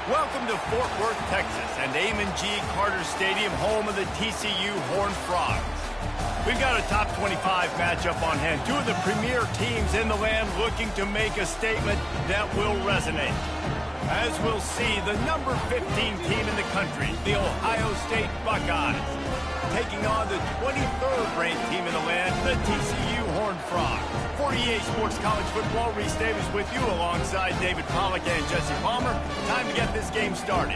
Welcome to Fort Worth, Texas, and Amon G. Carter Stadium, home of the TCU Horned Frogs. We've got a top 25 matchup on hand. Two of the premier teams in the land looking to make a statement that will resonate. As we'll see, the number 15 team in the country, the Ohio State Buckeyes, taking on the 23rd ranked team in the land, the TCU Horned Frogs. 48 Sports College Football, Reese Davis with you alongside David Pollack and Jesse Palmer. Time to get this game started.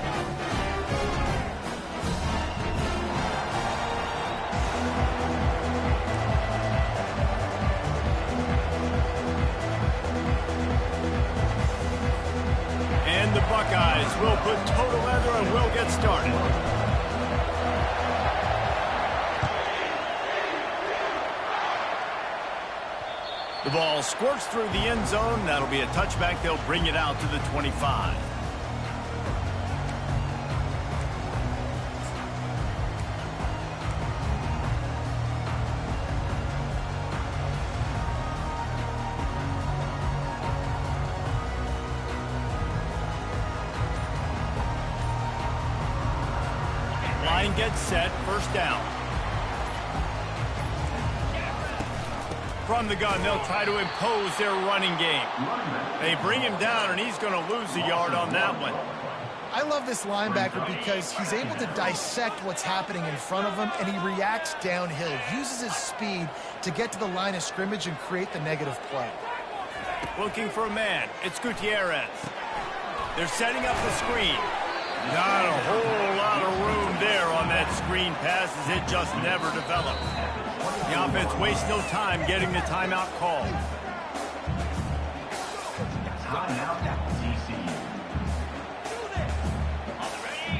And the Buckeyes will put total leather and will get started. The ball squirts through the end zone. That'll be a touchback. They'll bring it out to the 25. Line gets set. First down. From the gun, they'll try to impose their running game. They bring him down, and he's going to lose a yard on that one. I love this linebacker because he's able to dissect what's happening in front of him, and he reacts downhill, uses his speed to get to the line of scrimmage and create the negative play. Looking for a man. It's Gutierrez. They're setting up the screen. Not a whole lot of room there on that screen pass as it just never developed. The offense wastes no time getting the timeout called.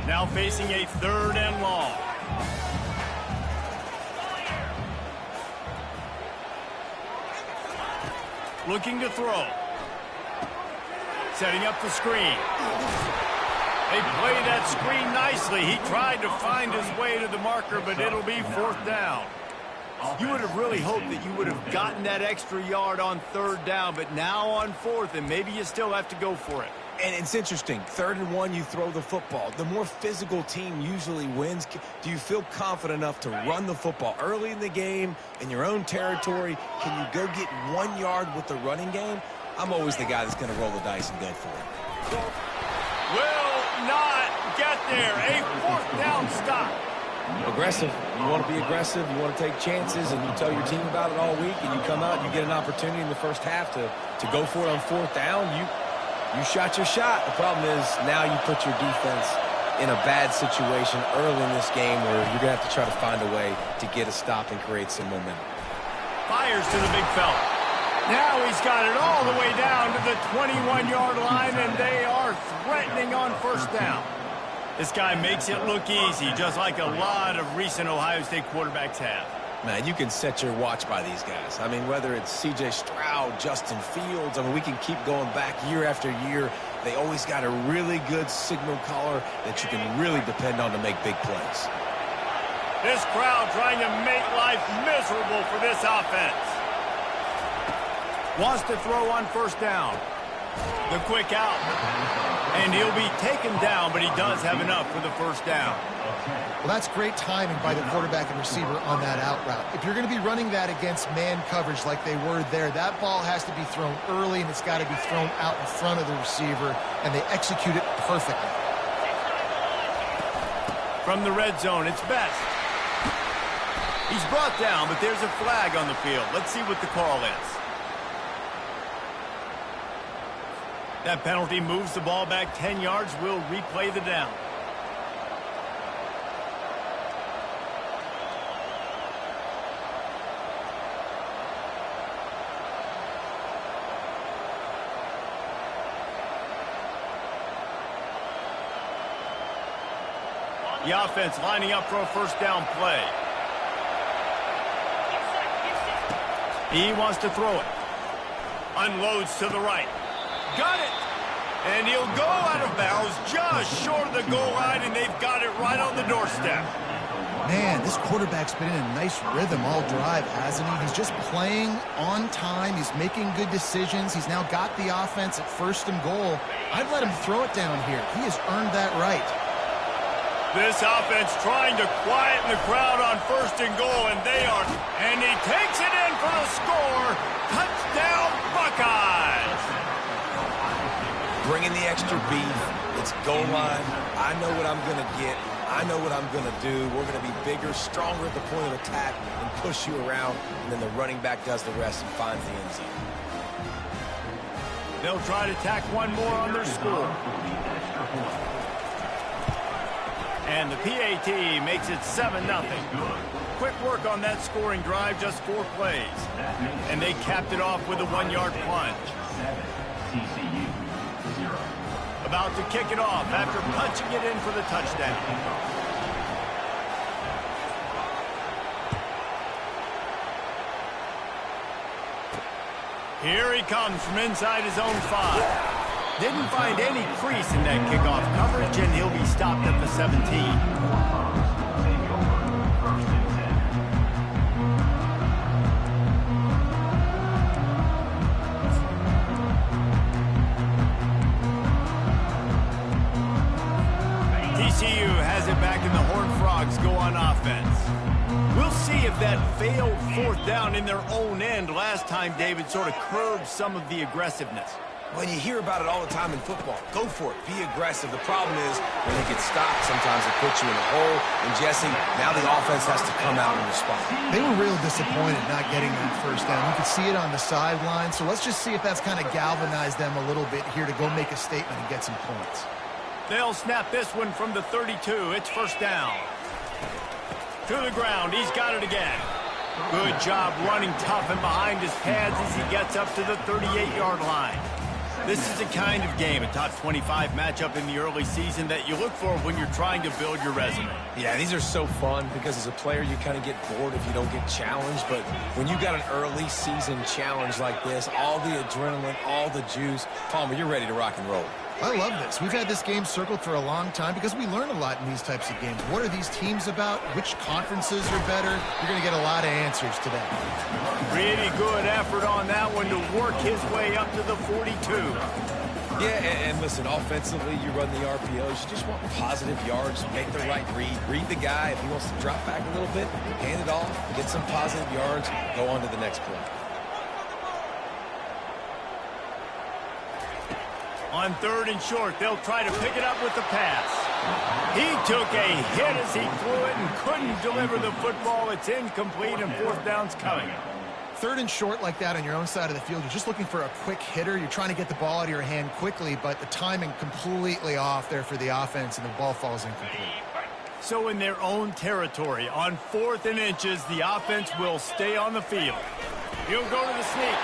Now facing a 3rd and long. Looking to throw. Setting up the screen. They play that screen nicely. He tried to find his way to the marker, but it'll be 4th down. You would have really hoped that you would have gotten that extra yard on 3rd down, but now on 4th, and maybe you still have to go for it. And it's interesting. 3rd and 1, you throw the football. The more physical team usually wins. Do you feel confident enough to run the football early in the game, in your own territory? Can you go get 1 yard with the running game? I'm always the guy that's going to roll the dice and go for it. Will not get there. A 4th down stop. Aggressive. You want to be aggressive. You want to take chances, and you tell your team about it all week, and you come out and you get an opportunity in the first half to go for it on 4th down. You shot your shot. The problem is now you put your defense in a bad situation early in this game where you're going to have to try to find a way to get a stop and create some momentum. Fires to the big fella. Now he's got it all the way down to the 21-yard line, and they are threatening on 1st down. This guy makes it look easy, just like a lot of recent Ohio State quarterbacks have. Man, you can set your watch by these guys. I mean, whether it's C.J. Stroud, Justin Fields, I mean, we can keep going back year after year. They always got a really good signal caller that you can really depend on to make big plays. This crowd trying to make life miserable for this offense. Wants to throw on 1st down. The quick out. And he'll be taken down, but he does have enough for the 1st down. Well, that's great timing by the quarterback and receiver on that out route. If you're going to be running that against man coverage like they were there, that ball has to be thrown early, and it's got to be thrown out in front of the receiver, and they execute it perfectly. From the red zone, it's Best. He's brought down, but there's a flag on the field. Let's see what the call is. That penalty moves the ball back 10 yards. We'll replay the down. The offense lining up for a 1st down play. He wants to throw it. Unloads to the right. Got it. And he'll go out of bounds just short of the goal line, and they've got it right on the doorstep. Man, this quarterback's been in a nice rhythm all drive, hasn't he? He's just playing on time. He's making good decisions. He's now got the offense at 1st and goal. I'd let him throw it down here. He has earned that right. This offense trying to quieten the crowd on 1st and goal, and they are. And he takes it in for the score. Touchdown, Buckeyes! Bringing the extra beef. It's goal line. I know what I'm going to get. I know what I'm going to do. We're going to be bigger, stronger at the point of attack and push you around, and then the running back does the rest and finds the end zone. They'll try to tack one more on their score. And the PAT makes it 7-0. Quick work on that scoring drive, just 4 plays. And they capped it off with a 1-yard plunge. TCU 0. About to kick it off after punching it in for the touchdown. Here he comes from inside his own 5. Didn't find any crease in that kickoff coverage, and he'll be stopped at the 17. TCU has it back, and the Horned Frogs go on offense. We'll see if that failed 4th down in their own end last time, David, sort of curbed some of the aggressiveness. Well, you hear about it all the time in football. Go for it. Be aggressive. The problem is when they get stopped, sometimes it puts you in a hole. And, Jesse, now the offense has to come out and respond. They were real disappointed not getting that 1st down. You could see it on the sideline. So let's just see if that's kind of galvanized them a little bit here to go make a statement and get some points. They'll snap this one from the 32. It's 1st down. To the ground. He's got it again. Good job running tough and behind his pads as he gets up to the 38-yard line. This is the kind of game, a top 25 matchup in the early season, that you look for when you're trying to build your resume. Yeah, these are so fun because as a player, you kind of get bored if you don't get challenged. But when you got an early season challenge like this, all the adrenaline, all the juice, Palmer, you're ready to rock and roll. I love this. We've had this game circled for a long time because we learn a lot in these types of games. What are these teams about? Which conferences are better? You're going to get a lot of answers today. Pretty good effort on that one to work his way up to the 42. Yeah, and listen, offensively, you run the RPOs. You just want positive yards, make the right read. Read the guy. If he wants to drop back a little bit, hand it off, get some positive yards, go on to the next play. On 3rd and short, they'll try to pick it up with the pass. He took a hit as he threw it and couldn't deliver the football. It's incomplete, and 4th down's coming. 3rd and short like that on your own side of the field, you're just looking for a quick hitter. You're trying to get the ball out of your hand quickly, but the timing completely off there for the offense, and the ball falls incomplete. So in their own territory, on 4th and inches, the offense will stay on the field. He'll go to the sneak.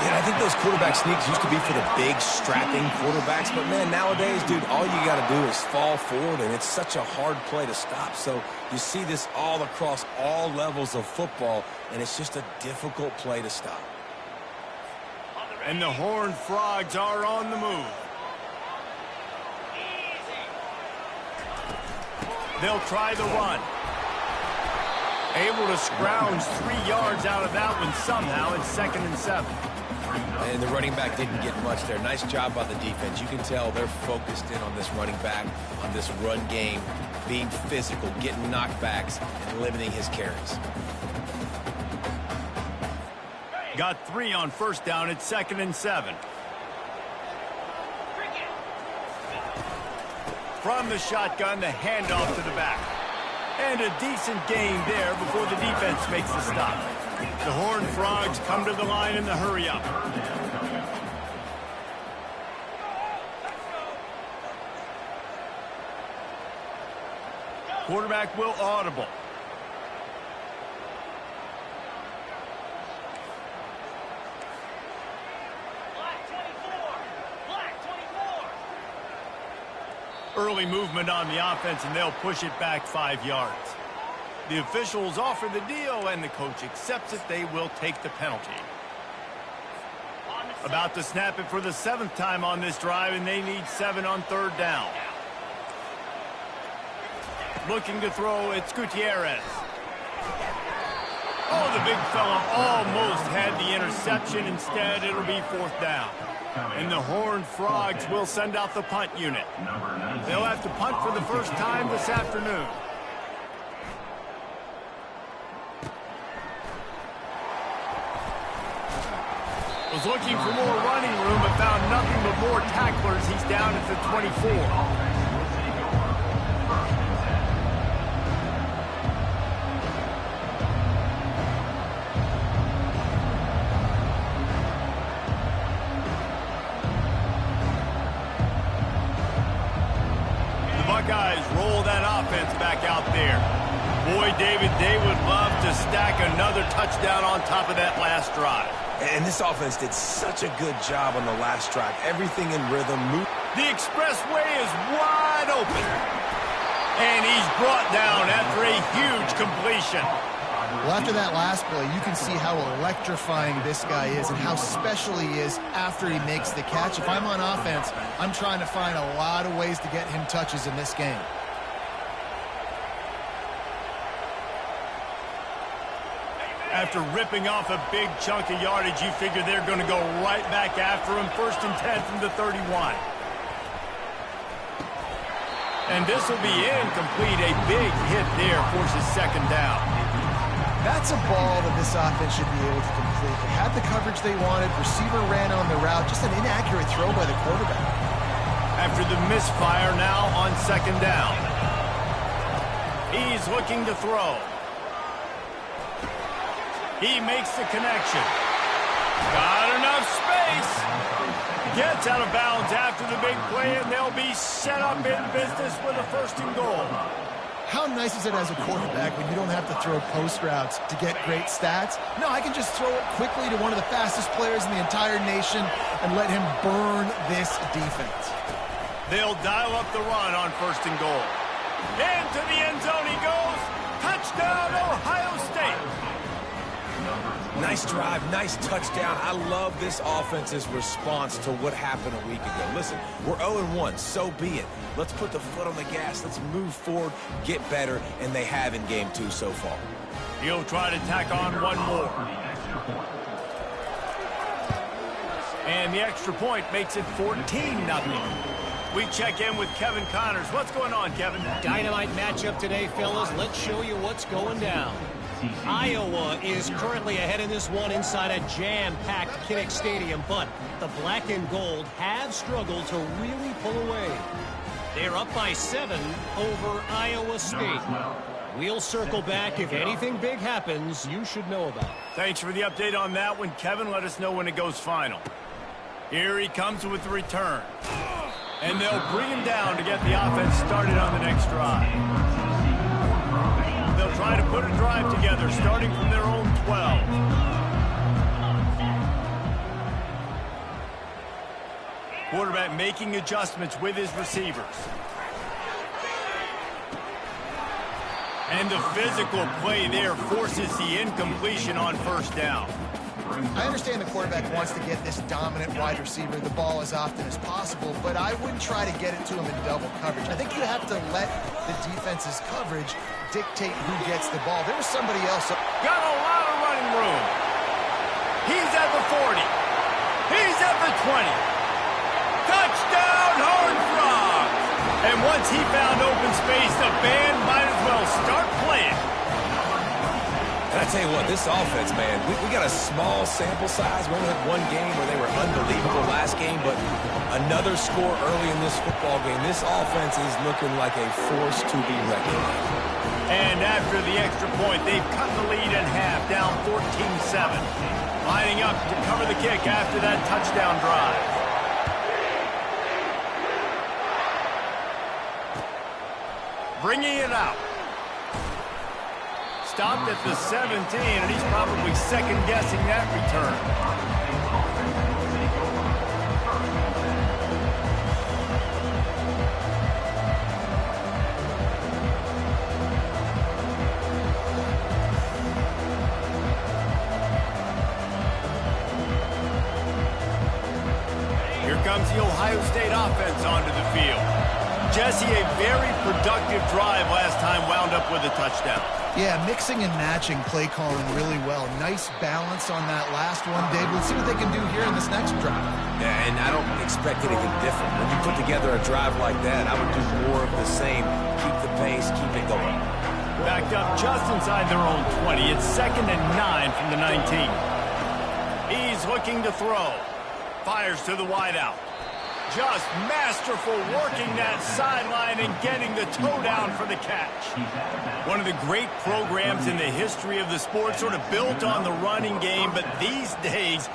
Yeah, I think those quarterback sneaks used to be for the big, strapping quarterbacks. But, man, nowadays, dude, all you got to do is fall forward, and it's such a hard play to stop. So you see this all across all levels of football, and it's just a difficult play to stop. And the Horned Frogs are on the move. They'll try the run. Able to scrounge 3 yards out of that one somehow. It's 2nd and 7. And the running back didn't get much there. Nice job by the defense. You can tell they're focused in on this running back, on this run game, being physical, getting knockbacks, and limiting his carries. Got 3 on 1st down. It's 2nd and 7. From the shotgun, the handoff to the back. And a decent gain there before the defense makes the stop. The Horned Frogs come to the line in the hurry-up. Quarterback will audible. Early movement on the offense, and they'll push it back 5 yards. The officials offer the deal, and the coach accepts it. They will take the penalty. About to snap it for the 7th time on this drive, and they need 7 on 3rd down. looking to throw. It's Gutierrez. Oh, the big fella almost had the interception. Instead, it'll be 4th down. And the Horned Frogs will send out the punt unit. They'll have to punt for the first time this afternoon. Was looking for more running room, but found nothing but more tacklers. He's down at the 24. Buckeyes roll that offense back out there. Boy, David, they would love to stack another touchdown on top of that last drive. And this offense did such a good job on the last drive. Everything in rhythm. The expressway is wide open. And he's brought down after a huge completion. Well, after that last play, you can see how electrifying this guy is and how special he is after he makes the catch. If I'm on offense, I'm trying to find a lot of ways to get him touches in this game. After ripping off a big chunk of yardage, you figure they're going to go right back after him. 1st and 10 from the 31. And this will be incomplete. A big hit there forces 2nd down. That's a ball that this offense should be able to complete. They had the coverage they wanted. Receiver ran on the route. Just an inaccurate throw by the quarterback. After the misfire, now on 2nd down. He's looking to throw. He makes the connection. Got enough space. Gets out of bounds after the big play, and they'll be set up in business with a 1st and goal. How nice is it as a quarterback when you don't have to throw post routes to get great stats? No, I can just throw it quickly to one of the fastest players in the entire nation and let him burn this defense. They'll dial up the run on 1st and goal. Into the end zone he goes. Touchdown, Ohio State. Nice drive, nice touchdown. I love this offense's response to what happened a week ago. Listen, we're 0-1, so be it. Let's put the foot on the gas. Let's move forward, get better, and they have in game 2 so far. He'll try to tack on one more. And the extra point makes it 14-0. We check in with Kevin Connors. What's going on, Kevin? Dynamite matchup today, fellas. Let's show you what's going down. Iowa is currently ahead in this one inside a jam-packed Kinnick Stadium, but the black and gold have struggled to really pull away. They're up by 7 over Iowa State. We'll circle back. If anything big happens, you should know about it. Thanks for the update on that one, Kevin. Let us know when it goes final. Here he comes with the return. And they'll bring him down to get the offense started on the next drive. They'll try to put a drive together, starting from their own 12. Quarterback making adjustments with his receivers. And the physical play there forces the incompletion on 1st down. I understand the quarterback wants to get this dominant wide receiver the ball as often as possible, but I wouldn't try to get it to him in double coverage. I think you have to let the defense's coverage dictate who gets the ball. There was somebody else. Got a lot of running room. He's at the 40. He's at the 20. Touchdown, Horned Frogs! And once he found open space, the band might as well start playing. And I tell you what, this offense, man, we got a small sample size. We only had one game where they were unbelievable last game, but another score early in this football game. This offense is looking like a force to be reckoned with. And after the extra point, they've cut the lead in half, down 14-7. Lining up to cover the kick after that touchdown drive. Bringing it out. Stopped at the 17, and he's probably second-guessing that return. Here comes the Ohio State offense onto the field. Jesse, a very productive drive last time wound up with a touchdown. Yeah, mixing and matching play calling really well. Nice balance on that last one, Dave. Let's see what they can do here in this next drive. Yeah, and I don't expect anything different. When you put together a drive like that, I would do more of the same. Keep the pace, keep it going. Backed up just inside their own 20. It's 2nd and 9 from the 19. He's looking to throw. Fires to the wideout. Just masterful working that sideline and getting the toe down for the catch. One of the great programs in the history of the sport, sort of built on the running game, but these days,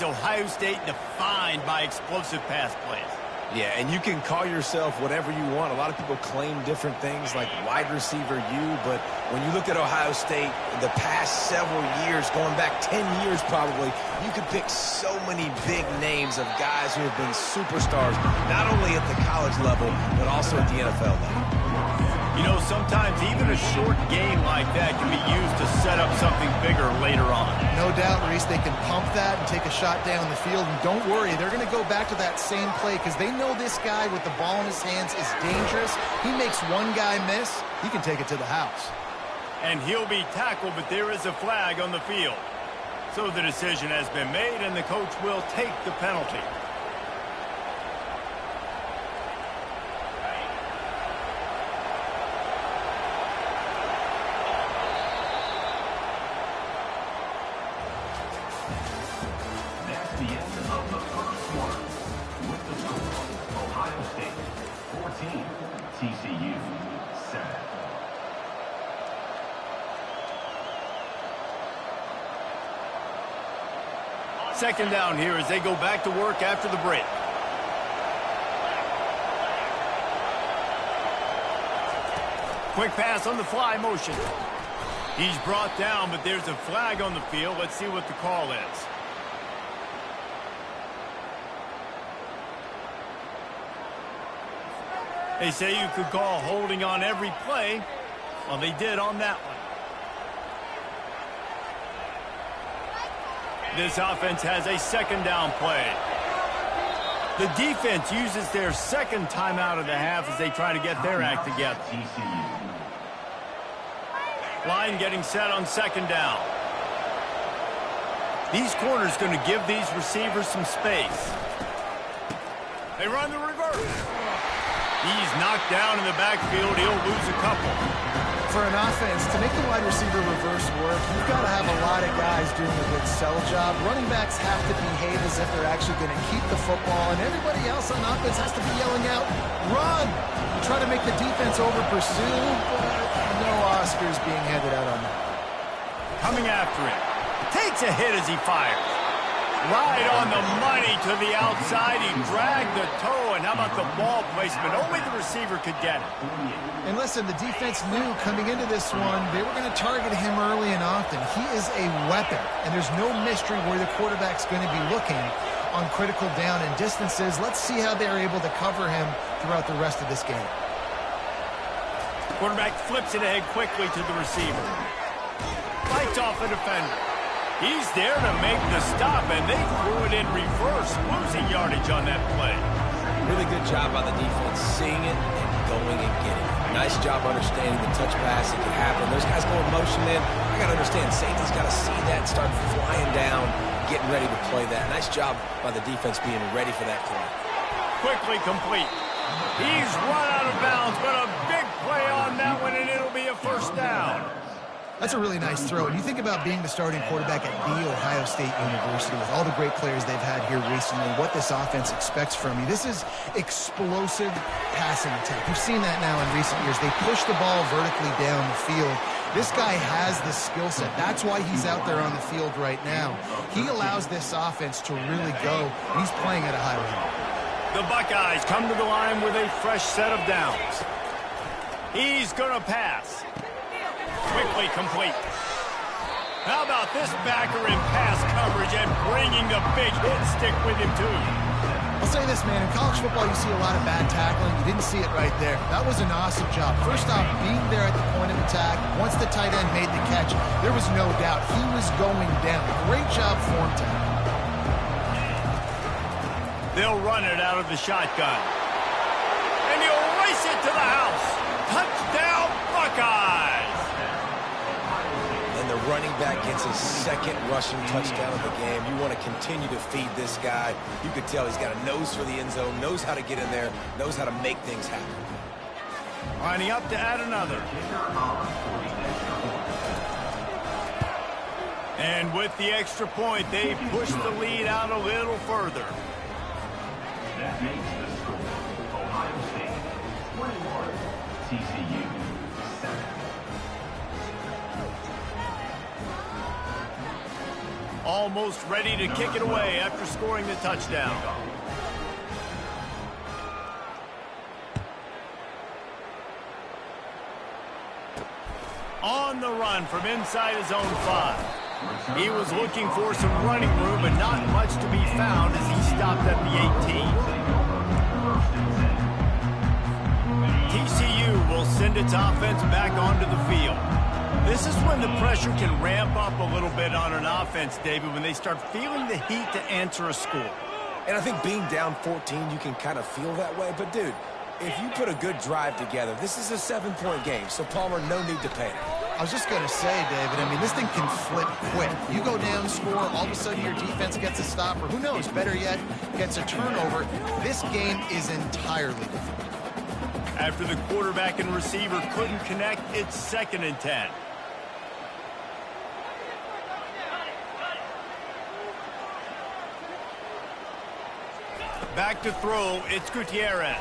Ohio State defined by explosive pass plays. Yeah, and you can call yourself whatever you want. A lot of people claim different things like wide receiver U, but when you look at Ohio State, the past several years, going back 10 years probably, you could pick so many big names of guys who have been superstars, not only at the college level, but also at the NFL level. You know, sometimes even a short game like that can be used to set up something bigger later on. No doubt, Reese, they can pump that and take a shot down the field. And don't worry, they're going to go back to that same play because they know this guy with the ball in his hands is dangerous. He makes one guy miss, he can take it to the house. And he'll be tackled, but there is a flag on the field. So the decision has been made, and the coach will take the penalty. The end of the first quarter with the score, Ohio State 14, TCU 7. Second down here as they go back to work after the break. Quick pass on the fly motion. He's brought down, but there's a flag on the field. Let's see what the call is. They say you could call holding on every play. Well, they did on that one. This offense has a second down play. The defense uses their second timeout of the half as they try to get their act together. Line getting set on second down. These corners going to give these receivers some space. They run the reverse. He's knocked down in the backfield. He'll lose a couple. For an offense, to make the wide receiver reverse work, you've got to have a lot of guys doing a good sell job. Running backs have to behave as if they're actually going to keep the football, and everybody else on offense has to be yelling out, run! Try to make the defense over-pursue, but no Oscars being handed out on that. Coming after him. Takes a hit as he fires. Right on the money to the outside. He dragged the toe, and how about the ball placement? Only the receiver could get it. And listen, the defense knew coming into this one, they were going to target him early and often. He is a weapon, and there's no mystery where the quarterback's going to be looking on critical down and distances. Let's see how they're able to cover him throughout the rest of this game. Quarterback flips it ahead quickly to the receiver. Fights off a defender. He's there to make the stop, and they threw it in reverse, losing yardage on that play. Really good job by the defense, seeing it and going and getting it. Nice job understanding the touch pass that can happen. Those guys going motion in. I got to understand, safety's got to see that and start flying down, getting ready to play that. Nice job by the defense being ready for that play. Quickly complete. He's run out of bounds, but a big play on that one, and it'll be a first down. That's a really nice throw. And you think about being the starting quarterback at The Ohio State University with all the great players they've had here recently, what this offense expects from you. This is explosive passing attack. You've seen that now in recent years. They push the ball vertically down the field. This guy has the skill set. That's why he's out there on the field right now. He allows this offense to really go. He's playing at a high level. The Buckeyes come to the line with a fresh set of downs. He's going to pass. Quickly complete. How about this backer in pass coverage and bringing the big hit stick with him, too? I'll say this, man. In college football, you see a lot of bad tackling. You didn't see it right there. That was an awesome job. First off, being there at the point of attack. Once the tight end made the catch, there was no doubt he was going down. Great job form tackle. They'll run it out of the shotgun. and he'll race it to the house. Touchdown, Buckeyes! And the running back gets his second rushing touchdown of the game. You want to continue to feed this guy. You could tell he's got a nose for the end zone, knows how to get in there, knows how to make things happen. Lining up to add another. And with the extra point, they push the lead out a little further. That makes the score Ohio State 21, TCU 7. Almost ready to kick it away after scoring the touchdown. On the run from inside his own 5. He was looking for some running room, but not much to be found as he stopped at the 18. TCU will send its offense back onto the field. This is when the pressure can ramp up a little bit on an offense, David, when they start feeling the heat to answer a score. And I think being down 14, you can kind of feel that way. But, dude, if you put a good drive together, this is a 7-point game. So, Palmer, no need to panic. I was just going to say, David, I mean, this thing can flip quick. You go down, score, all of a sudden your defense gets a stop, or who knows, better yet, gets a turnover. This game is entirely different. After the quarterback and receiver couldn't connect, it's 2nd and 10. Back to throw, it's Gutierrez.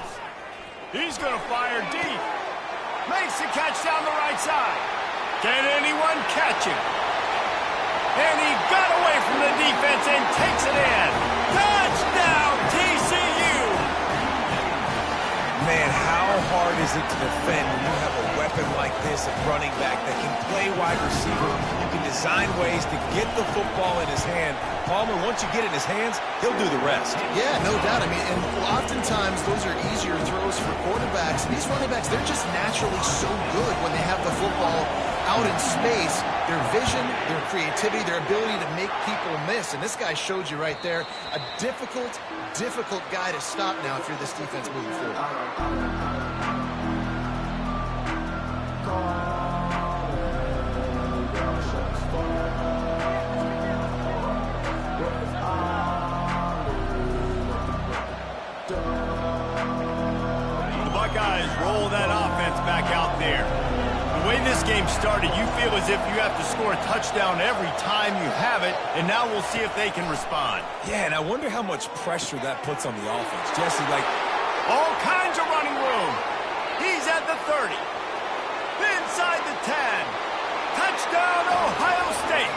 He's going to fire deep. Makes the catch down the right side. Can anyone catch him? And he got away from the defense and takes it in. Touchdown, TCU! Man, how hard is it to defend when you have a weapon like this at running back that can play wide receiver? You can design ways to get the football in his hand. Palmer, once you get it in his hands, he'll do the rest. Yeah, no doubt. I mean, and oftentimes those are easier throws for quarterbacks. And these running backs, they're just naturally so good when they have the football out in space. Their vision, their creativity, their ability to make people miss. And this guy showed you right there, a difficult guy to stop now if you're this defense moving forward. Buckeyes roll that offense back out there. The way this game started, you feel as if you have to score a touchdown every time you have it, and now we'll see if they can respond. Yeah, and I wonder how much pressure that puts on the offense. Jesse, like, all kinds of running room. He's at the 30. Inside the 10. Touchdown, Ohio State.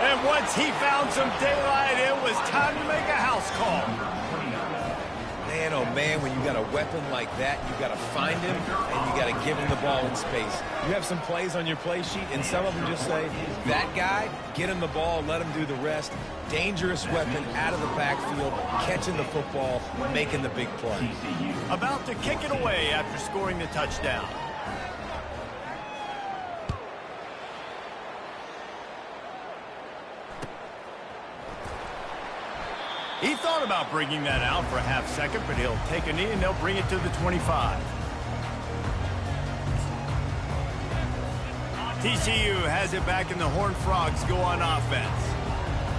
And once he found some daylight, it was time to make a house call. Man, oh man, when you got a weapon like that, you got to find him and you got to give him the ball in space. You have some plays on your play sheet, and some of them just say, that guy, get him the ball, let him do the rest. Dangerous weapon out of the backfield, catching the football, making the big play. About to kick it away after scoring the touchdown. He thought about bringing that out for a half second, but he'll take a knee and they'll bring it to the 25. TCU has it back and the Horned Frogs go on offense.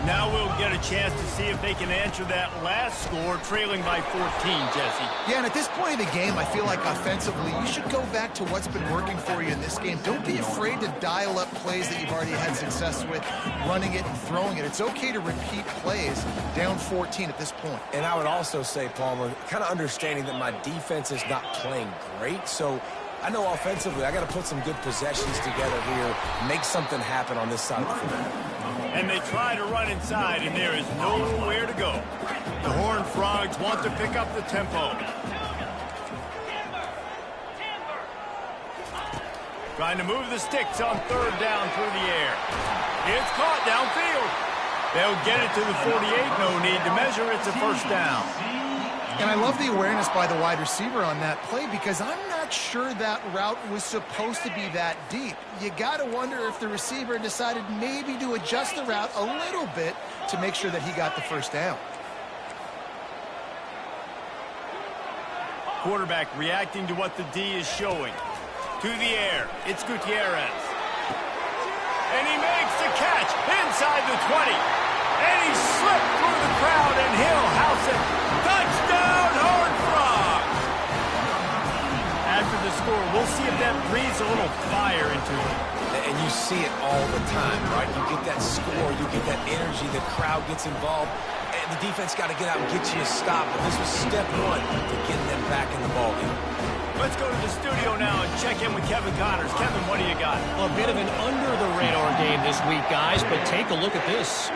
Now we'll get a chance to see if they can answer that last score, trailing by 14, Jesse. Yeah, and at this point in the game, I feel like offensively, you should go back to what's been working for you in this game. Don't be afraid to dial up plays that you've already had success with, running it and throwing it. It's okay to repeat plays down 14 at this point. And I would also say, Palmer, kind of understanding that my defense is not playing great, so I know offensively I got to put some good possessions together here, make something happen on this side of the football. And they try to run inside, and there is nowhere to go. The Horned Frogs want to pick up the tempo. Trying to move the sticks on 3rd down through the air. It's caught downfield. They'll get it to the 48. No need to measure. It's a 1st down. And I love the awareness by the wide receiver on that play because I'm not sure that route was supposed to be that deep. You got to wonder if the receiver decided maybe to adjust the route a little bit to make sure that he got the 1st down. Quarterback reacting to what the D is showing. To the air, it's Gutierrez. And he makes the catch inside the 20. And he slipped through the crowd, and he'll house it. Touchdown, Horned Frogs! After the score, we'll see if that breathes a little fire into it. And you see it all the time, right? You get that score, you get that energy, the crowd gets involved, and the defense got to get out and get you a stop. But this was step one to getting them back in the ballgame. Let's go to the studio now and check in with Kevin Connors. Kevin, what do you got? A bit of an under-the-radar game this week, guys, but take a look at this.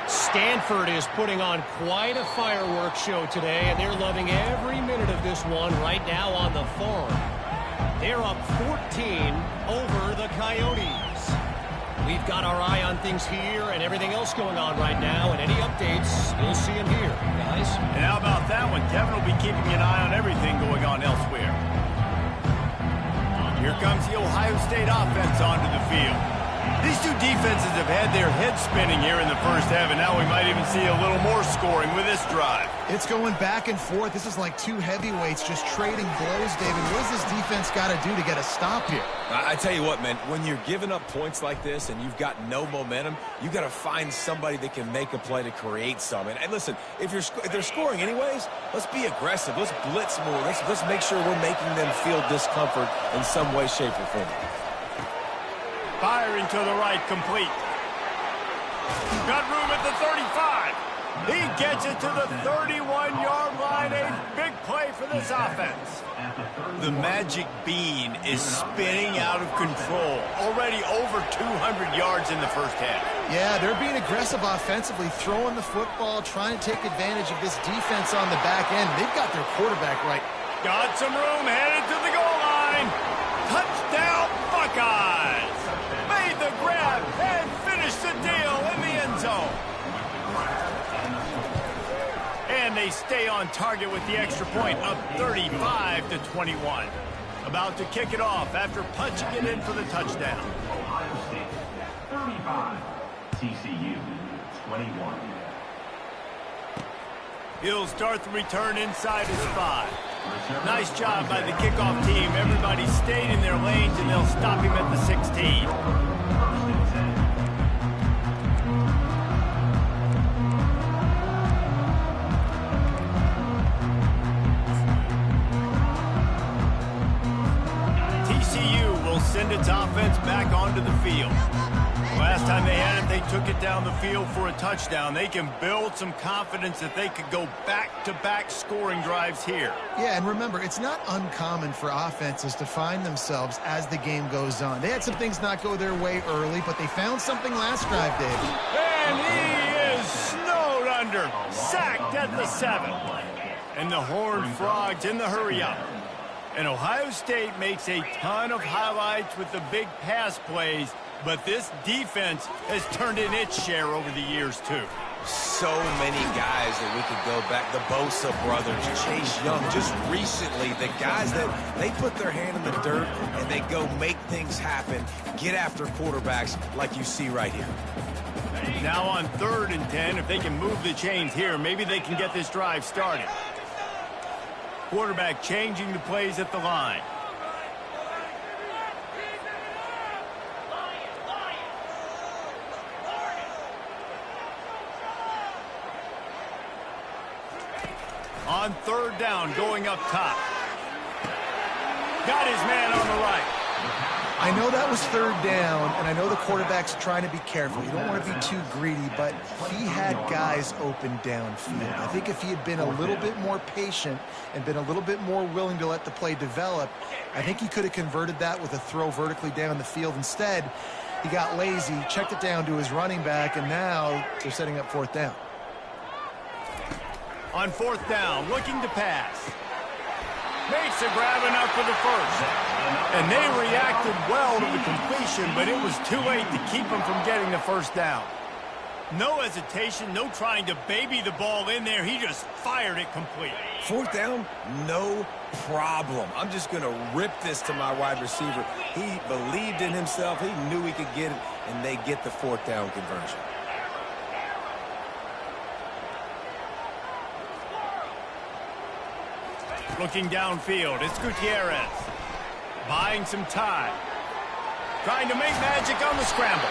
Stanford is putting on quite a fireworks show today, and they're loving every minute of this one right now on the farm. They're up 14 over the Coyotes. We've got our eye on things here and everything else going on right now, and any updates, you'll see them here, guys. And how about that one? Kevin will be keeping an eye on everything going on elsewhere. Here comes the Ohio State offense onto the field. These two defenses have had their heads spinning here in the first half, and now we might even see a little more scoring with this drive. It's going back and forth. This is like two heavyweights just trading blows, David. What does this defense got to do to get a stop here? I tell you what, man, when you're giving up points like this and you've got no momentum, you got to find somebody that can make a play to create some. And listen, if they're scoring anyways, let's be aggressive. Let's blitz more. Let's make sure we're making them feel discomfort in some way, shape, or form. Firing to the right, complete. Got room at the 35. He gets it to the 31-yard line. A big play for this offense. The magic bean is spinning out of control. Already over 200 yards in the first half. Yeah, they're being aggressive offensively, throwing the football, trying to take advantage of this defense on the back end. They've got their quarterback right. Got some room, headed to the goal line. Touchdown, Buckeyes. Made the grab and finished the deal in the end zone. And they stay on target with the extra point, up 35-21. About to kick it off after punching it in for the touchdown. Ohio State 35, TCU 21. He'll start the return inside his 5. Nice job by the kickoff team. Everybody stayed in their lanes, and they'll stop him at the 16. TCU will send its offense back onto the field. Last time they had it, they took it down the field for a touchdown. They can build some confidence that they could go back-to-back scoring drives here. Yeah, and remember, it's not uncommon for offenses to find themselves as the game goes on. They had some things not go their way early, but they found something last drive, David. And he is snowed under, sacked at the 7. And the Horned Frogs in the hurry-up. And Ohio State makes a ton of highlights with the big pass plays, but this defense has turned in its share over the years, too. So many guys that we could go back. The Bosa brothers, Chase Young, just recently, the guys that they put their hand in the dirt and they go make things happen, get after quarterbacks like you see right here. Now on 3rd and 10, if they can move the chains here, maybe they can get this drive started. Quarterback changing the plays at the line. On 3rd down, going up top. Got his man on the right. I know that was 3rd down, and I know the quarterback's trying to be careful. You don't want to be too greedy, but he had guys open downfield. I think if he had been a little bit more patient and been a little bit more willing to let the play develop, I think he could have converted that with a throw vertically down the field. Instead, he got lazy, checked it down to his running back, and now they're setting up 4th down. On 4th down, looking to pass. Makes a grab enough for the first. And they reacted well to the completion, but it was too late to keep them from getting the first down. No hesitation, no trying to baby the ball in there. He just fired it complete. 4th down, no problem. I'm just going to rip this to my wide receiver. He believed in himself. He knew he could get it, and they get the 4th down conversion. Looking downfield, it's Gutierrez. Buying some time. Trying to make magic on the scramble.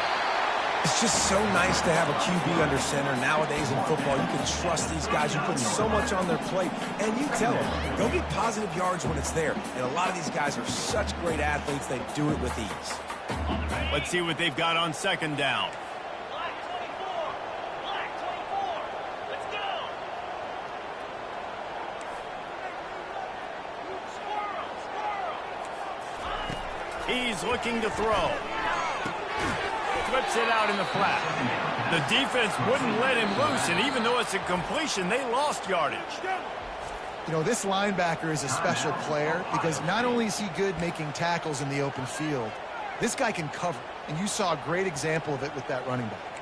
It's just so nice to have a QB under center. Nowadays in football, you can trust these guys. You put so much on their plate, and you tell them, go get positive yards when it's there. And a lot of these guys are such great athletes, they do it with ease. Let's see what they've got on second down. Let's go. He's looking to throw. Flips it out in the flat. The defense wouldn't let him loose, and even though it's a completion, they lost yardage. You know, this linebacker is a special player because not only is he good making tackles in the open field, this guy can cover, and you saw a great example of it with that running back.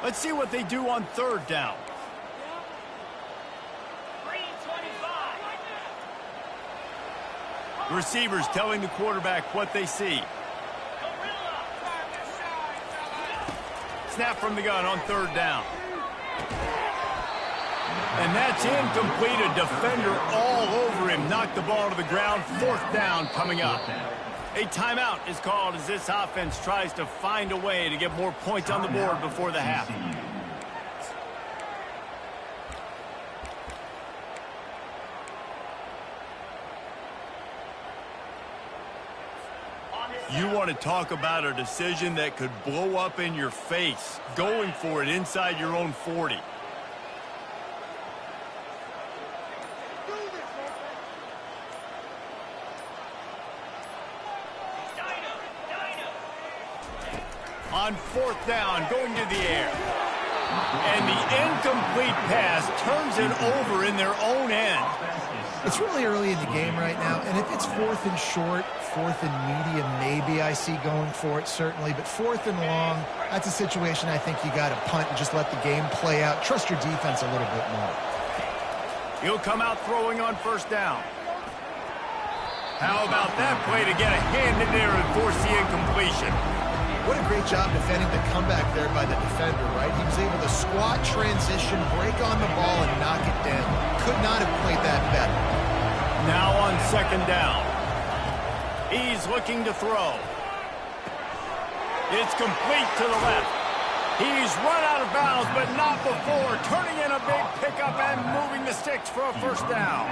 Let's see what they do on third down. The receivers telling the quarterback what they see. Snap from the gun on third down. And that's incomplete. A defender all over him. Knocked the ball to the ground. Fourth down coming up. A timeout is called as this offense tries to find a way to get more points on the board before the half. You want to talk about a decision that could blow up in your face, going for it inside your own 40. On fourth down, going to the air. And the incomplete pass turns it over in their own end. It's really early in the game right now, and if it's fourth and short, fourth and medium, maybe I see going for it, certainly. But fourth and long, that's a situation I think you got to punt and just let the game play out. Trust your defense a little bit more. He'll come out throwing on first down. How about that play to get a hand in there and force the incompletion? What a great job defending the comeback there by the defender, right? He was able to squat, transition, break on the ball, and knock it down. Could not have played that better. Now on second down. He's looking to throw. It's complete to the left. He's run out of bounds, but not before. Turning in a big pickup and moving the sticks for a first down.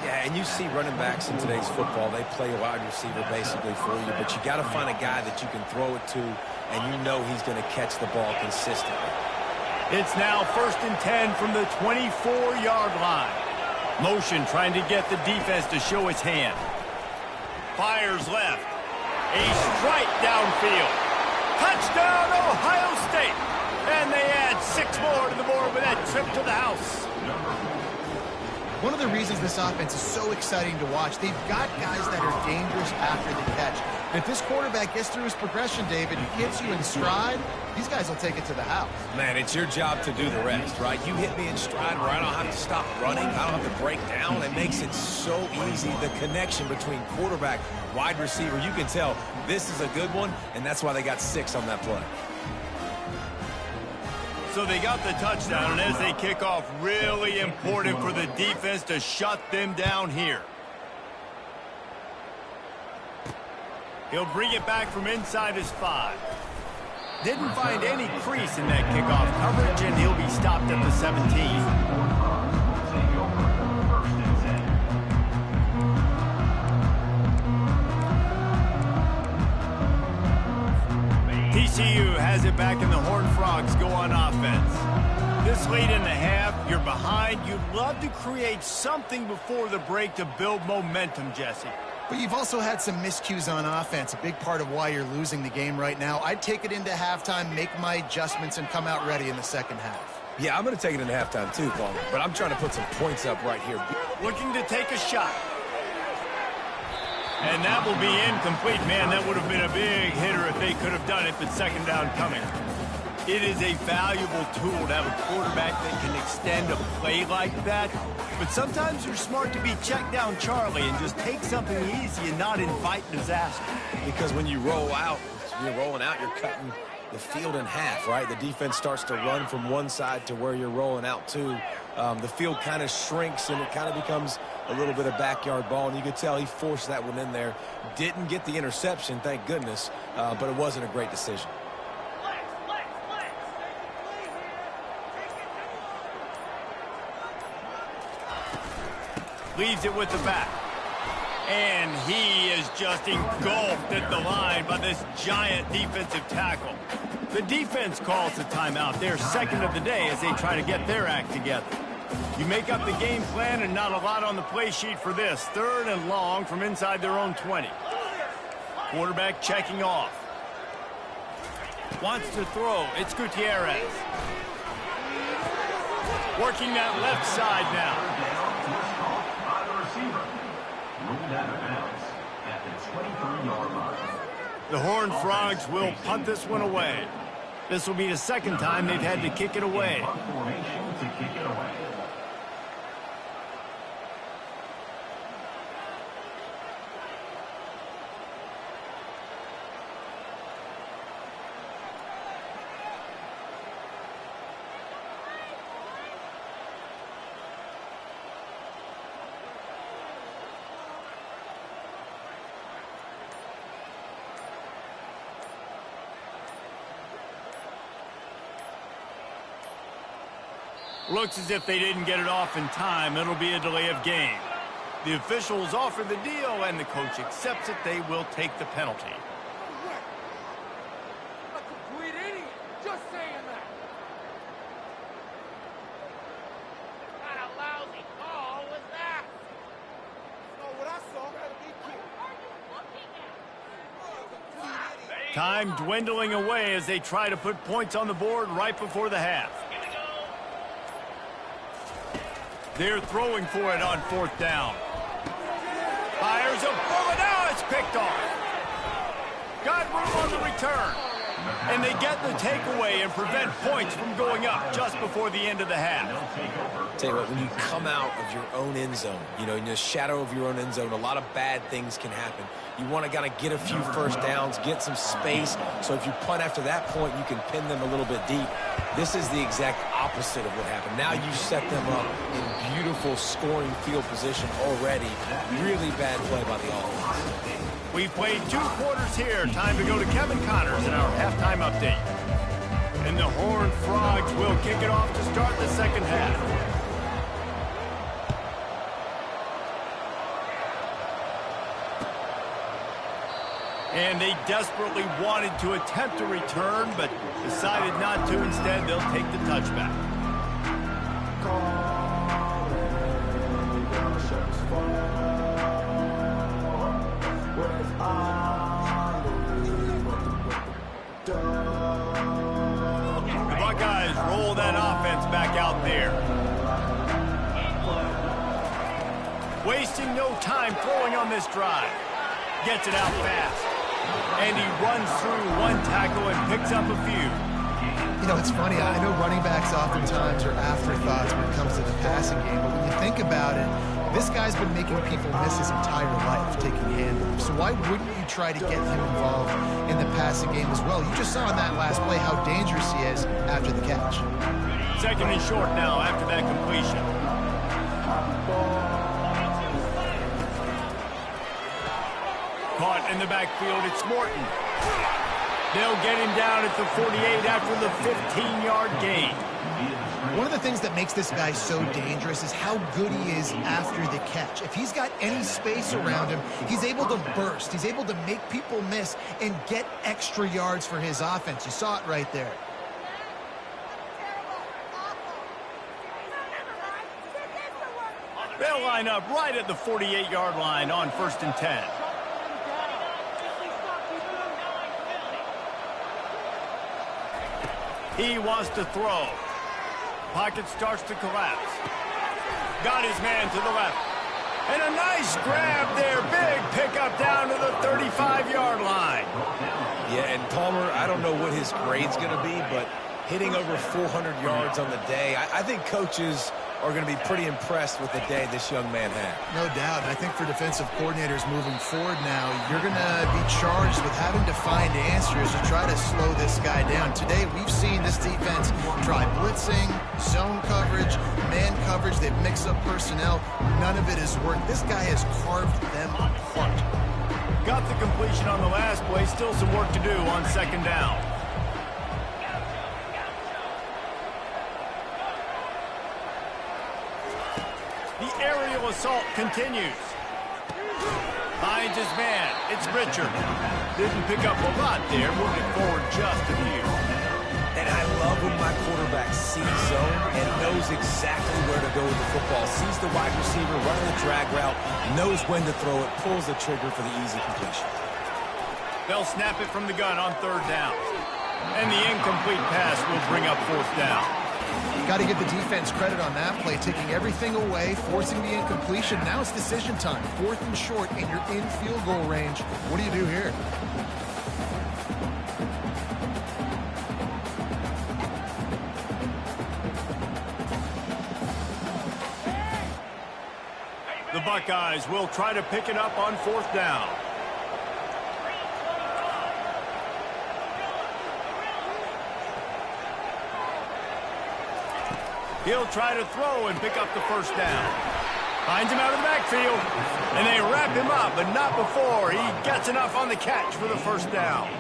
Yeah, and you see running backs in today's football, they play a wide receiver basically for you, but you got to find a guy that you can throw it to, and you know he's going to catch the ball consistently. It's now 1st and 10 from the 24-yard line. Motion trying to get the defense to show its hand. Fires left. A strike downfield. Touchdown, Ohio State. And they add 6 more to the board with that trip to the house. One of the reasons this offense is so exciting to watch, they've got guys that are dangerous after the catch. And if this quarterback gets through his progression, David, hits you in stride, these guys will take it to the house. Man, it's your job to do the rest, right? You hit me in stride where I don't have to stop running. I don't have to break down. It makes it so easy. The connection between quarterback, wide receiver, you can tell this is a good one, and that's why they got 6 on that play. So they got the touchdown, and as they kick off, really important for the defense to shut them down here. He'll bring it back from inside his 5. Didn't find any crease in that kickoff coverage, and he'll be stopped at the 17. TCU has it back, and the Horned Frogs go on offense. This late in the half, you're behind. You'd love to create something before the break to build momentum, Jesse. But you've also had some miscues on offense, a big part of why you're losing the game right now. I'd take it into halftime, make my adjustments, and come out ready in the second half. Yeah, I'm going to take it into halftime too, Paul, but I'm trying to put some points up right here. Looking to take a shot. And that will be incomplete. Man, that would have been a big hitter if they could have done it, but second down coming. It is a valuable tool to have a quarterback that can extend a play like that. But sometimes you're smart to be check down Charlie and just take something easy and not invite disaster. Because when you roll out, you're rolling out, you're cutting the field in half, right? The defense starts to run from one side to where you're rolling out to. the field kind of shrinks and it kind of becomes a little bit of backyard ball. And you could tell he forced that one in there. Didn't get the interception, thank goodness, but it wasn't a great decision. Leaves it with the back. And he is just engulfed at the line by this giant defensive tackle. The defense calls the timeout. They're second of the day as they try to get their act together. You make up the game plan and not a lot on the play sheet for this. 3rd and long from inside their own 20. Quarterback checking off. Wants to throw. It's Gutierrez. Working that left side now. The Horned Frogs will punt this one away. This will be the second time they've had to kick it away. Looks as if they didn't get it off in time. It'll be a delay of game. The officials offer the deal, and the coach accepts it. They will take the penalty. A complete idiot. Just saying that. What kind of lousy call was that? So what I saw had to be killed. Time dwindling away as they try to put points on the board right before the half. They're throwing for it on 4th down. Fires a bullet. Now it's picked off. Got room on the return. And they get the takeaway and prevent points from going up just before the end of the half. Tell you what, when you come out of your own end zone, you know, in the shadow of your own end zone, a lot of bad things can happen. You want to kind of get a few first downs, get some space, so if you punt after that point, you can pin them a little bit deep. This is the exact opposite of what happened. Now you set them up in beautiful scoring field position already. Really bad play by the offense. We've played 2 quarters here. Time to go to Kevin Connors in our halftime update. And the Horned Frogs will kick it off to start the second half. And they desperately wanted to attempt a return, but decided not to. Instead, they'll take the touchback. The Buckeyes roll that offense back out there. Wasting no time throwing on this drive. Gets it out fast. And he runs through 1 tackle and picks up a few. You know, it's funny. I know running backs oftentimes are afterthoughts when it comes to the passing game, but when you think about it, this guy's been making people miss his entire life taking handoffs. So why wouldn't you try to get him involved in the passing game as well? You just saw in that last play how dangerous he is after the catch. 2nd and short now after that completion. Caught in the backfield, it's Morton. They'll get him down at the 48 after the 15-yard gain. One of the things that makes this guy so dangerous is how good he is after the catch. If he's got any space around him, he's able to burst. He's able to make people miss and get extra yards for his offense. You saw it right there. They'll line up right at the 48-yard line on 1st and 10. He wants to throw. Pocket starts to collapse. Got his man to the left. And a nice grab there. Big pickup down to the 35-yard line. Yeah, and Palmer, I don't know what his grade's going to be, but hitting over 400 yards on the day, I think coaches are going to be pretty impressed with the day this young man had. No doubt. I think for defensive coordinators moving forward now, you're going to be charged with having to find answers to try to slow this guy down. Today, we've seen this defense try blitzing, zone coverage, man coverage. They've mixed up personnel. None of it has worked. This guy has carved them apart. Got the completion on the last play. Still some work to do on second down. The aerial assault continues. Finds his man. It's Richard. Didn't pick up a lot there. Moving forward just a few. And I love when my quarterback sees zone and knows exactly where to go with the football. Sees the wide receiver running the drag route, knows when to throw it, pulls the trigger for the easy completion. They'll snap it from the gun on third down. And the incomplete pass will bring up fourth down. Got to give the defense credit on that play, taking everything away, forcing the incompletion. Now it's decision time. 4th and short, and you're in field goal range. What do you do here? The Buckeyes will try to pick it up on fourth down. He'll try to throw and pick up the first down. Finds him out of the backfield, and they wrap him up, but not before he gets enough on the catch for the first down.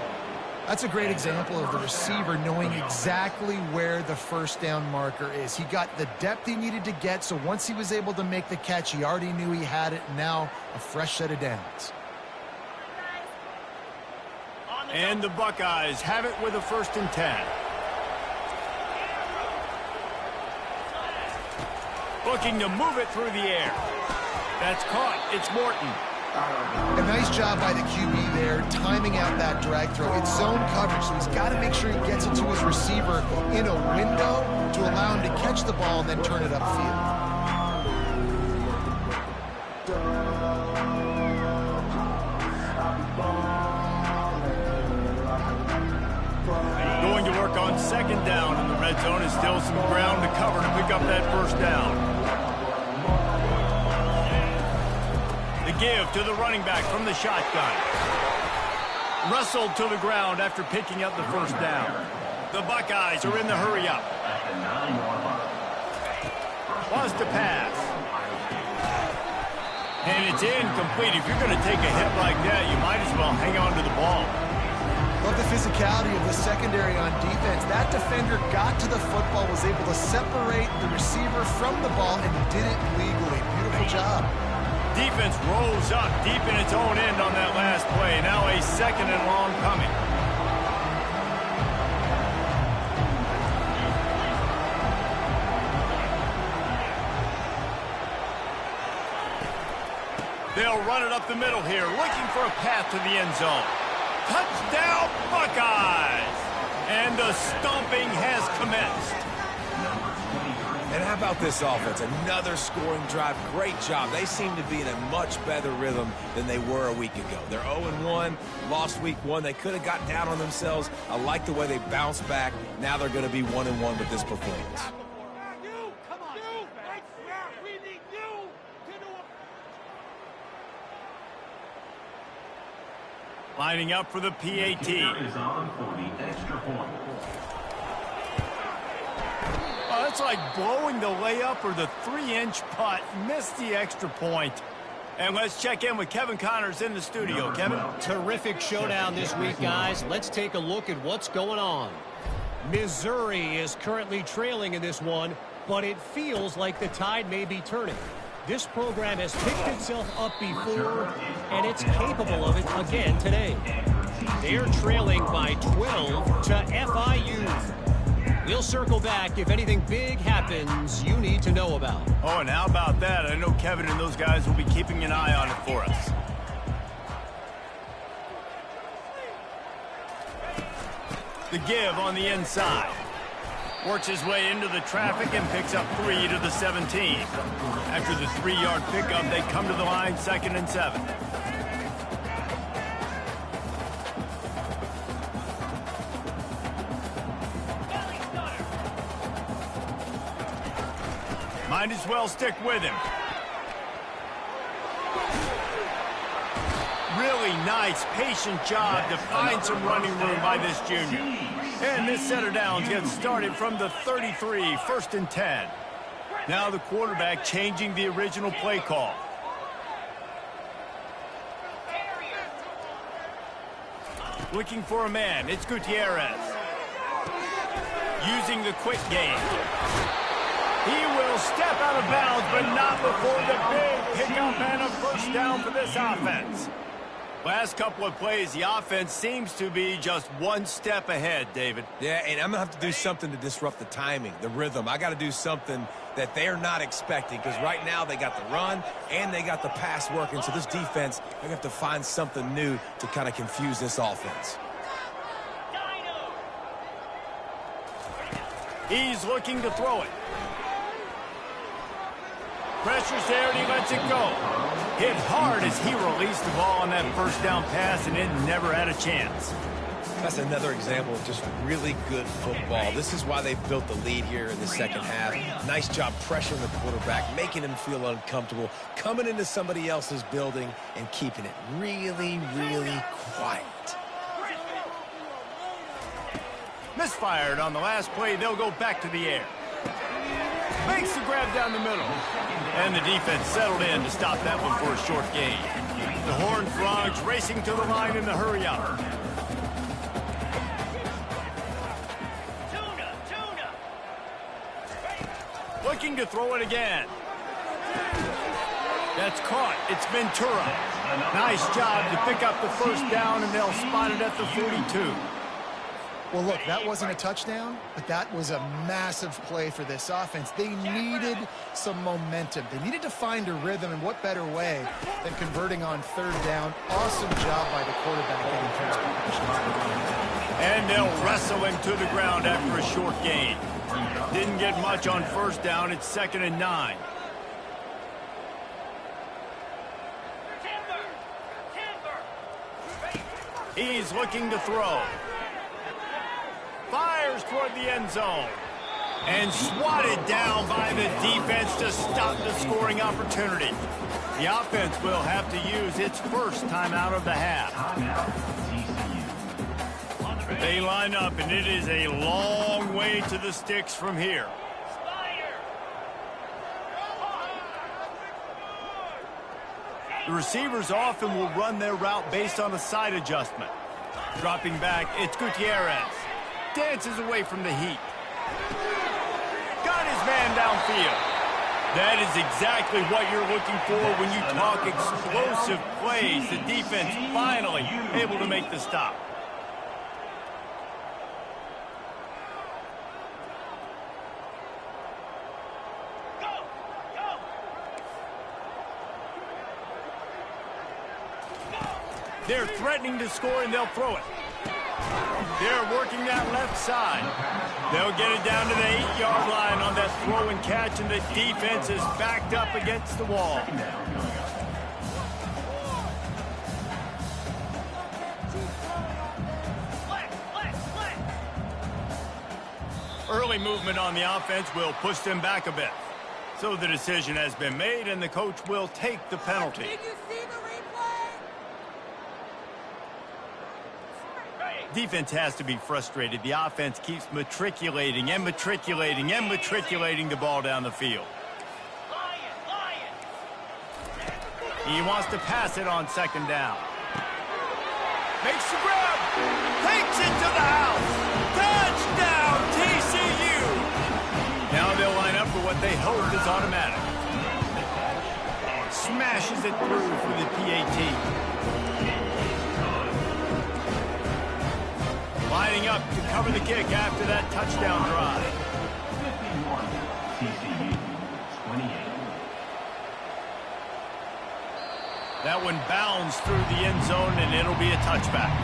That's a great example of the receiver knowing exactly where the first down marker is. He got the depth he needed to get, so once he was able to make the catch, he already knew he had it. Now a fresh set of downs. And the Buckeyes have it with a 1st and 10. Looking to move it through the air. That's caught. It's Morton. A nice job by the QB there, timing out that drag throw. It's zone coverage, so he's got to make sure he gets it to his receiver in a window to allow him to catch the ball and then turn it upfield. Going to work on second down in the red zone. Is still some ground to cover to pick up that first down. Give to the running back from the shotgun. Wrestled to the ground after picking up the first down. The Buckeyes are in the hurry-up. Wants to pass. And it's incomplete. If you're going to take a hit like that, you might as well hang on to the ball. Love the physicality of the secondary on defense. That defender got to the football, was able to separate the receiver from the ball, and did it legally. Beautiful job. Defense rolls up deep in its own end on that last play. Now a 2nd and long coming. They'll run it up the middle here, looking for a path to the end zone. Touchdown, Buckeyes! And the stomping has commenced. And how about this offense? Another scoring drive. Great job. They seem to be in a much better rhythm than they were a week ago. They're 0-1, lost week 1. They could have got down on themselves. I like the way they bounced back. Now they're going to be 1-1 with this performance. Lining up for the PAT. Is on for the extra point. Oh, it's like blowing the layup or the 3-inch putt. Missed the extra point. And let's check in with Kevin Connors in the studio. Kevin? Terrific showdown this week, guys. Let's take a look at what's going on. Missouri is currently trailing in this one, but it feels like the tide may be turning. This program has picked itself up before, and it's capable of it again today. They're trailing by 12 to FIU. We'll circle back if anything big happens you need to know about. Oh, and how about that? I know Kevin and those guys will be keeping an eye on it for us. The give on the inside. Works his way into the traffic and picks up 3 to the 17. After the 3-yard pickup, they come to the line 2nd and 7. Might as well stick with him. Really nice, patient job to find some running room by this junior. And this set of downs gets started from the 33, 1st and 10. Now the quarterback changing the original play call. Looking for a man. It's Gutierrez. Using the quick game. He will step out of bounds, but not before the big pickup and a first down for this offense. Last couple of plays, the offense seems to be just one step ahead, David. Yeah, and I'm going to have to do something to disrupt the timing, the rhythm. I got to do something that they're not expecting, because right now they got the run and they got the pass working. So this defense, they're going to have to find something new to kind of confuse this offense. He's looking to throw it. Pressure's there, and he lets it go. Hit hard as he released the ball on that first down pass, and it never had a chance. That's another example of just really good football. This is why they built the lead here in the second half. Nice job pressuring the quarterback, making him feel uncomfortable, coming into somebody else's building and keeping it really, really quiet. Misfired on the last play. They'll go back to the air. Makes the grab down the middle. And the defense settled in to stop that one for a short gain. The Horned Frogs racing to the line in the hurry-up. Looking to throw it again. That's caught. It's Ventura. Nice job to pick up the first down, and they'll spot it at the 42. Well, look, that wasn't a touchdown, but that was a massive play for this offense. They needed some momentum. They needed to find a rhythm, and what better way than converting on third down. Awesome job by the quarterback getting through his progression. And they'll wrestle him to the ground after a short gain. Didn't get much on first down. It's 2nd and 9. He's looking to throw. Fires toward the end zone. And swatted down by the defense to stop the scoring opportunity. The offense will have to use its first timeout of the half. They line up, and it is a long way to the sticks from here. The receivers often will run their route based on a side adjustment. Dropping back, it's Gutierrez. Dances away from the heat. Got his man downfield. That is exactly what you're looking for when you talk explosive plays. The defense finally able to make the stop. They're threatening to score, and they'll throw it. They're working that left side. They'll get it down to the 8-yard line on that throw and catch, and the defense is backed up against the wall. Early movement on the offense will push them back a bit. So the decision has been made, and the coach will take the penalty. Did you see the replay? Defense has to be frustrated. The offense keeps matriculating and matriculating and matriculating the ball down the field. He wants to pass it on 2nd down. Makes the grab. Takes it to the house. Touchdown, TCU. Now they'll line up for what they hope is automatic. Smashes it through for the PAT. Lining up to cover the kick after that touchdown drive. 51, TCU, 28. That one bounds through the end zone, and it'll be a touchback.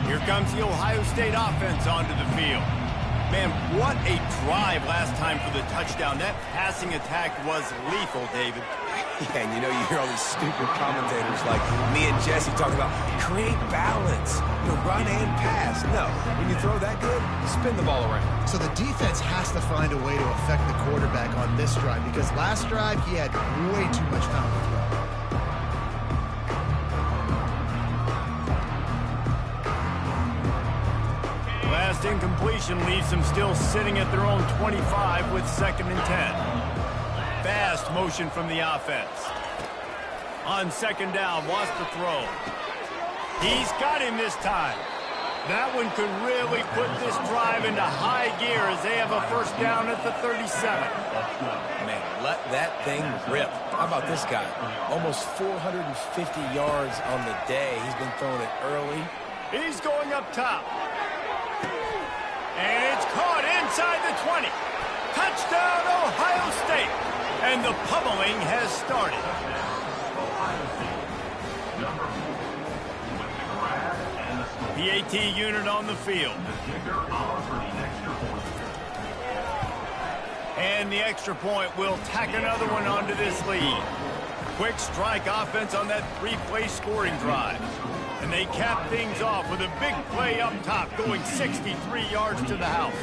Here comes the Ohio State offense onto the field. Man, what a drive last time for the touchdown. That passing attack was lethal, David. Yeah, and you know, you hear all these stupid commentators like me and Jesse talking about create balance, run and pass. No, when you throw that good, spin the ball around. So the defense has to find a way to affect the quarterback on this drive because last drive he had way too much time to throw. Last incompletion leaves them still sitting at their own 25 with 2nd and 10. Fast motion from the offense. On 2nd down, wants to throw. He's got him this time. That one could really put this drive into high gear as they have a 1st down at the 37. Man, let that thing rip. How about this guy? Almost 450 yards on the day. He's been throwing it early. He's going up top. And it's caught inside the 20. Touchdown, Ohio State. And the pummeling has started. Ohio State, number 4, with the grab and the score. PAT unit on the field. The kicker on for the extra point. And the extra point will tack another one onto this lead. Quick strike offense on that 3-play scoring drive. And they cap things off with a big play up top, going 63 yards to the house.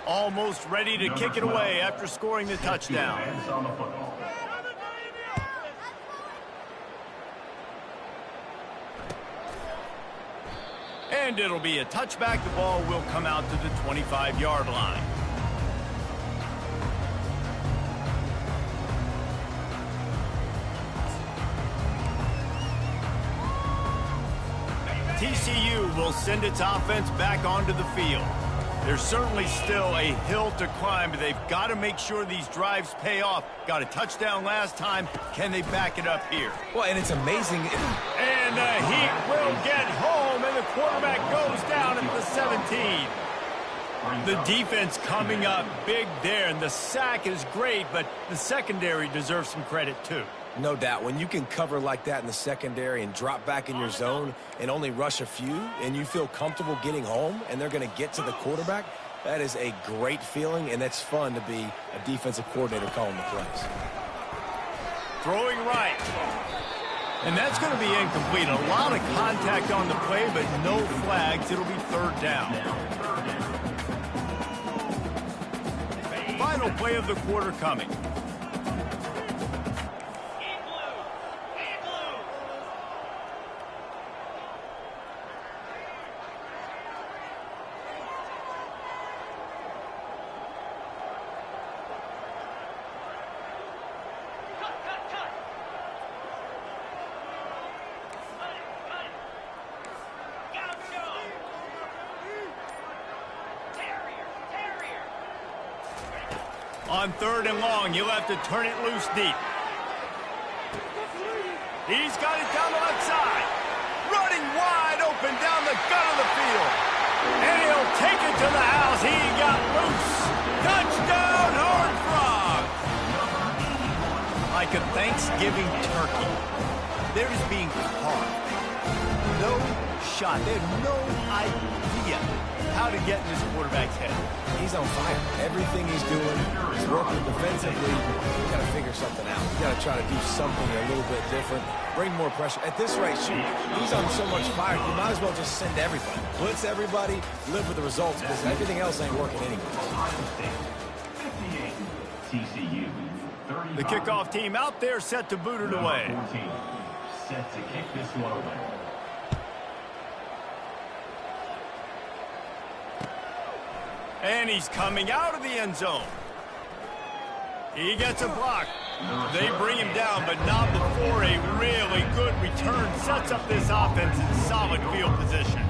Almost ready to kick it away after scoring the touchdown. Hands on the football. And it'll be a touchback. The ball will come out to the 25-yard line. TCU will send its offense back onto the field. There's certainly still a hill to climb, but they've got to make sure these drives pay off. Got a touchdown last time. Can they back it up here? Well, and it's amazing. And the Heat will get home, and the quarterback goes down at the 17. The defense coming up big there, and the sack is great, but the secondary deserves some credit too. No doubt. When you can cover like that in the secondary and drop back in your zone and only rush a few, and you feel comfortable getting home, and they're going to get to the quarterback, that is a great feeling, and that's fun to be a defensive coordinator calling the plays. Throwing right. And that's going to be incomplete. A lot of contact on the play, but no flags. It'll be 3rd down. Final play of the quarter coming. On 3rd and long, you'll have to turn it loose deep. He's got it down the left side. Running wide open down the gut of the field. And he'll take it to the house. He got loose. Touchdown, Horned Frogs. Like a Thanksgiving turkey. They're just being carved. No shot. They have no idea how to get in this quarterback's head. He's on fire. Everything he's doing is working defensively. You got to figure something out. You got to try to do something a little bit different. Bring more pressure. At this rate, shoot, he's on so much fire, you might as well just send everybody. Blitz everybody, live with the results, because everything else ain't working anyway. Ohio State, 58. TCU, 35. The kickoff team out there set to boot it away. 14, set to kick this one away. And he's coming out of the end zone. He gets a block. They bring him down, but not before a really good return sets up this offense in solid field position.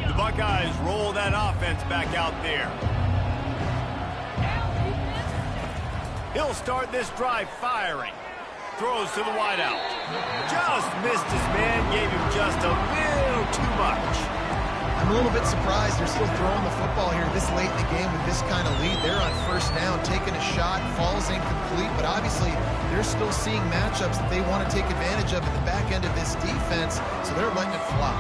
The Buckeyes roll that offense back out there. He'll start this drive firing. throws to the wideout. Just missed his man, gave him just a little too much. I'm a little bit surprised they're still throwing the football here this late in the game with this kind of lead. They're on first down, taking a shot, falls incomplete, but obviously they're still seeing matchups that they want to take advantage of at the back end of this defense, so they're letting it fly.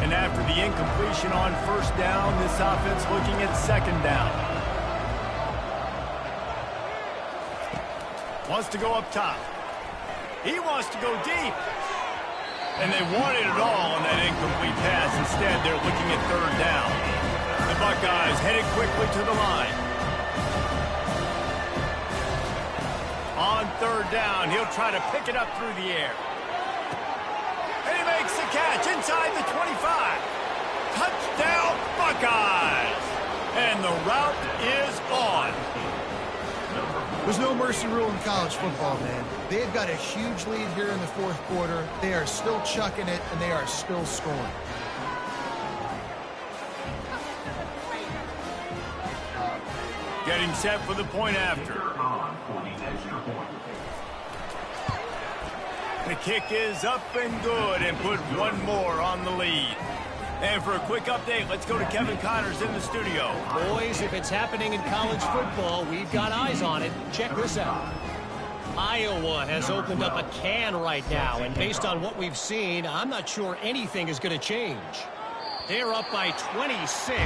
And after the incompletion on first down, this offense looking at second down. Wants to go up top. He wants to go deep. And they wanted it all on that incomplete pass. Instead, they're looking at third down. The Buckeyes headed quickly to the line. On third down, he'll try to pick it up through the air. And he makes the catch inside the 25. Touchdown, Buckeyes! And the route is on. There's no mercy rule in college football, man. They've got a huge lead here in the fourth quarter. They are still chucking it, and they are still scoring. Getting set for the point after. The kick is up and good, and put one more on the lead. And for a quick update, let's go to Kevin Connors in the studio. Boys, if it's happening in college football, we've got eyes on it. Check this out. Iowa has opened up a can right now, and based on what we've seen, I'm not sure anything is going to change. They're up by 26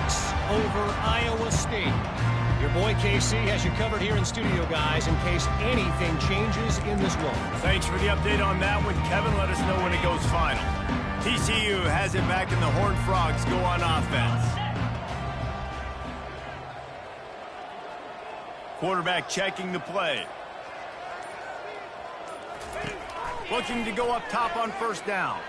over Iowa State. Your boy KC has you covered here in studio, guys, in case anything changes in this one. Thanks for the update on that one, Kevin. Let us know when it goes final. TCU has it back, and the Horned Frogs go on offense. Quarterback checking the play. Looking to go up top on first down.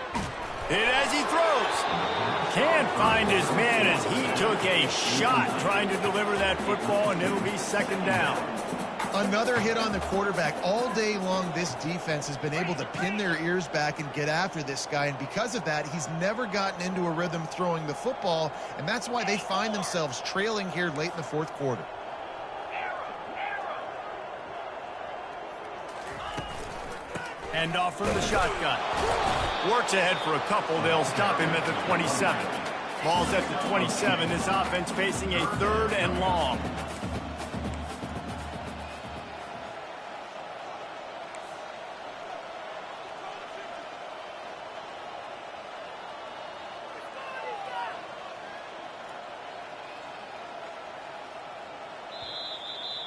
Hit as he throws. Can't find his man as he took a shot trying to deliver that football, and it'll be second down. Another hit on the quarterback. All day long, this defense has been able to pin their ears back and get after this guy, and because of that, he's never gotten into a rhythm throwing the football, and that's why they find themselves trailing here late in the fourth quarter. Hand off from the shotgun. Works ahead for a couple. They'll stop him at the 27. Ball's at the 27. This offense facing a third and long.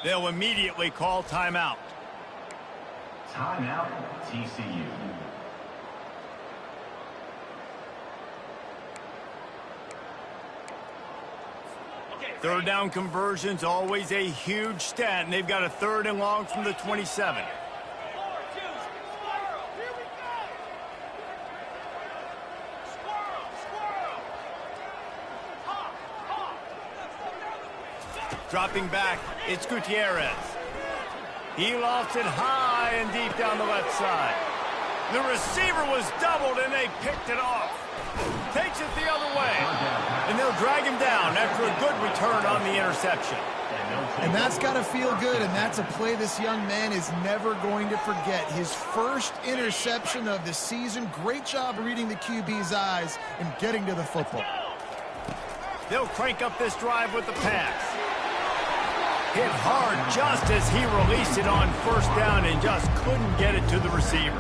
They'll immediately call timeout. Timeout, TCU. Third down conversion's always a huge stat, and they've got a third and long from the 27. Dropping back, it's Gutierrez. He lofts it high and deep down the left side. The receiver was doubled, and they picked it off. Takes it the other way. And they'll drag him down after a good return on the interception. And that's got to feel good, and that's a play this young man is never going to forget. His first interception of the season. Great job reading the QB's eyes and getting to the football. They'll crank up this drive with the pass. Hit hard just as he released it on first down and just couldn't get it to the receiver.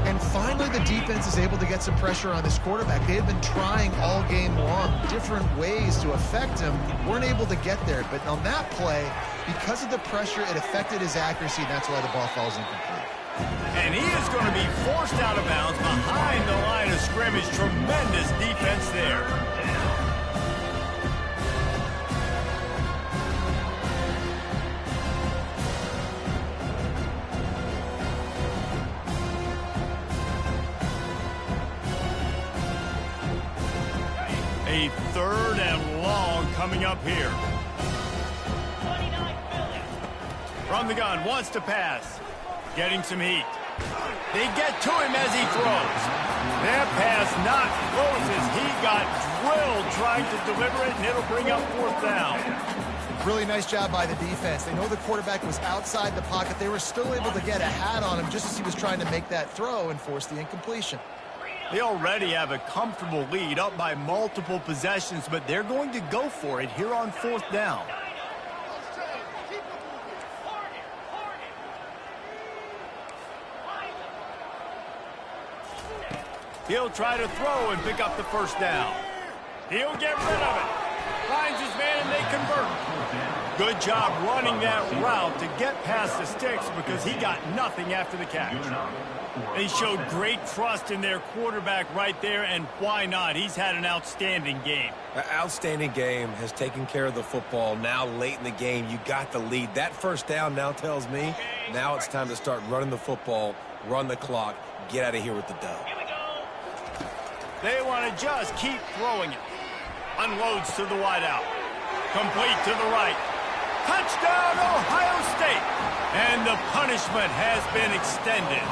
And finally, the defense is able to get some pressure on this quarterback. They had been trying all game long different ways to affect him. Weren't able to get there. But on that play, because of the pressure, it affected his accuracy, and that's why the ball falls incomplete. And he is going to be forced out of bounds behind the line of scrimmage. Tremendous defense there. A third and long coming up here. From the gun, wants to pass. Getting some heat. They get to him as he throws. That pass not close as he got drilled trying to deliver it, and it'll bring up fourth down. Really nice job by the defense. They know the quarterback was outside the pocket. They were still able to get a hat on him just as he was trying to make that throw and force the incompletion. They already have a comfortable lead up by multiple possessions, but they're going to go for it here on 4th down. He'll try to throw and pick up the 1st down. He'll get rid of it. Finds his man and they convert. Good job running that route to get past the sticks because he got nothing after the catch. They showed great trust in their quarterback right there, and why not? He's had an outstanding game. An outstanding game, has taken care of the football. Now late in the game, you got the lead. That 1st down now tells me now it's time to start running the football, run the clock, get out of here with the dub. They want to just keep throwing it. Unloads to the wideout. Complete to the right. Touchdown, Ohio State. And the punishment has been extended.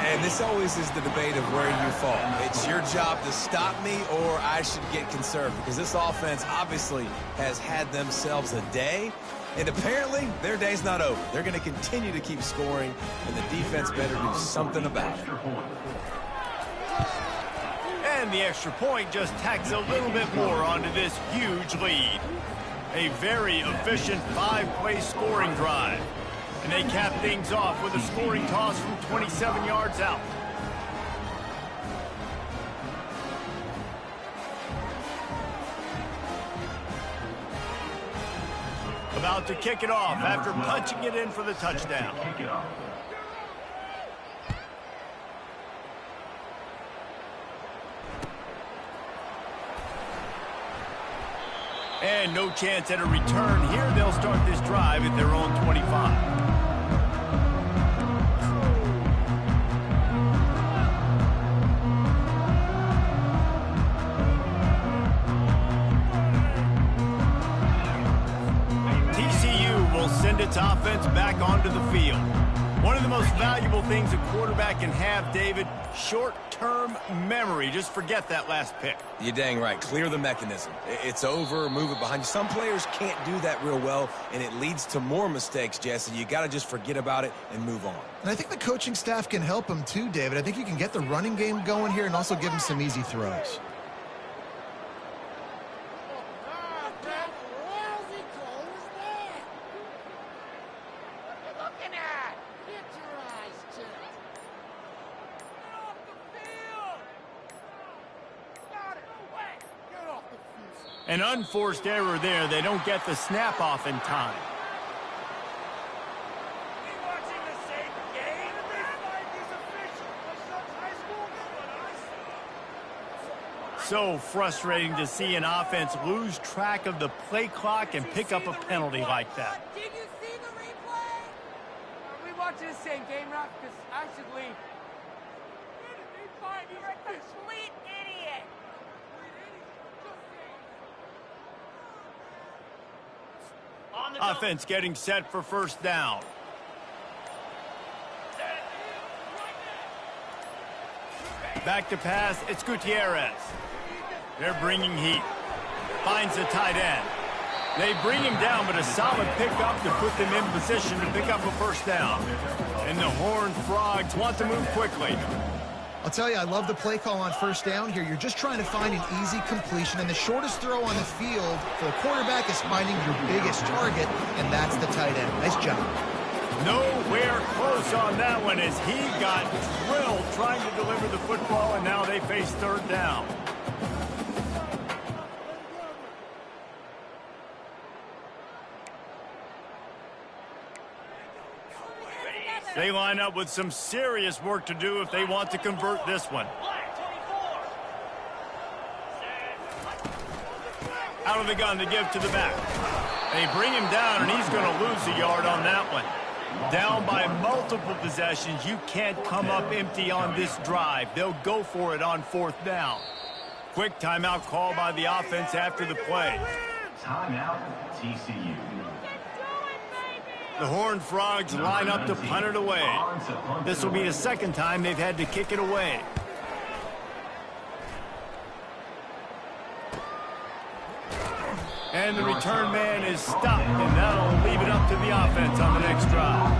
And this always is the debate of where you fall. It's your job to stop me or I should get conserved, because this offense obviously has had themselves a day, and apparently their day's not over. They're going to continue to keep scoring, and the defense better do something about it. And the extra point just tacks a little bit more onto this huge lead. A very efficient 5-play scoring drive. And they cap things off with a scoring toss from 27 yards out. About to kick it off after punching it in for the touchdown. And no chance at a return here. They'll start this drive at their own 25. TCU will send its offense back onto the field. One of the most valuable things a quarterback can have, David, short-term memory. Just forget that last pick. You're dang right. Clear the mechanism. It's over, move it behind you. Some players can't do that real well, and it leads to more mistakes, Jesse. You got to just forget about it and move on. And I think the coaching staff can help him too, David. I think you can get the running game going here and also give him some easy throws. An unforced error there. They don't get the snap off in time. So frustrating to see an offense lose track of the play clock and pick up a penalty like that. Did you see the replay? Are we watching the same game, Rock? Because I should leave. You're a complete idiot. Offense getting set for 1st down. Back to pass, it's Gutierrez. They're bringing heat. Finds the tight end. They bring him down, but a solid pickup to put them in position to pick up a 1st down. And the Horned Frogs want to move quickly. I'll tell you, I love the play call on 1st down here. You're just trying to find an easy completion, and the shortest throw on the field for the quarterback is finding your biggest target, and that's the tight end. Nice job. Nowhere close on that one as he got drilled trying to deliver the football, and now they face 3rd down. They line up with some serious work to do if they want to convert this one. Out of the gun to give to the back. They bring him down, and he's going to lose a yard on that one. Down by multiple possessions. You can't come up empty on this drive. They'll go for it on 4th down. Quick timeout call by the offense after the play. Timeout, TCU. The Horned Frogs line up to punt it away. This will be the 2nd time they've had to kick it away. And the return man is stopped, and that'll leave it up to the offense on the next drive.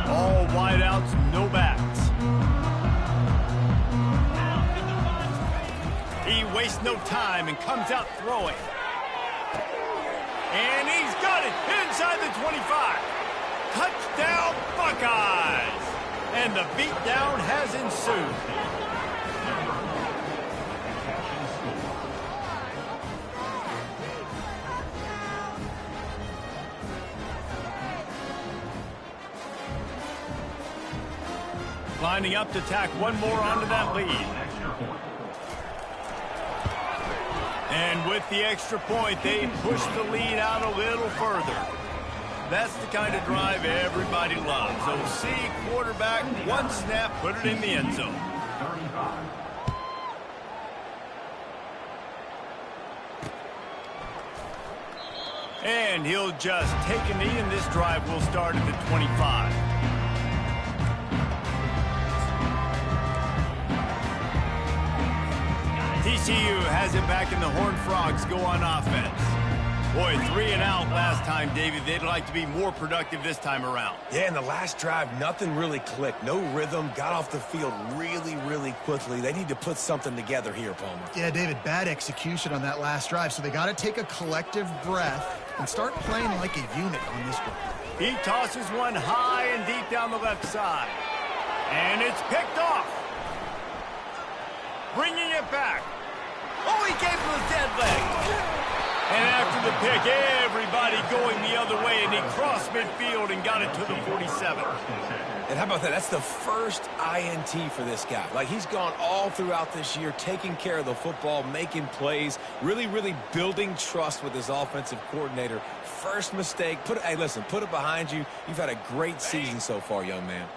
All wideouts, no backs. He wastes no time and comes out throwing. And he's got it inside the 25. Touchdown, Buckeyes! And the beatdown has ensued. Lining up to tack one more onto that lead. And with the extra point, they push the lead out a little further. That's the kind of drive everybody loves. OC quarterback, one snap, put it in the end zone. And he'll just take a knee, and this drive will start at the 25. TCU has it back, and the Horned Frogs go on offense. Boy, 3 and out last time, David. They'd like to be more productive this time around. Yeah, in the last drive, nothing really clicked. No rhythm. Got off the field really, really quickly. They need to put something together here, Palmer. Yeah, David, bad execution on that last drive, so they got to take a collective breath and start playing like a unit on this one. He tosses one high and deep down the left side. And it's picked off. Bringing it back. Oh, he gave him a dead leg. And after the pick, everybody going the other way, and he crossed midfield and got it to the 47. And how about that? That's the first INT for this guy. Like, he's gone all throughout this year, taking care of the football, making plays, really, really building trust with his offensive coordinator. First mistake. Hey, listen, put it behind you. You've had a great season so far, young man.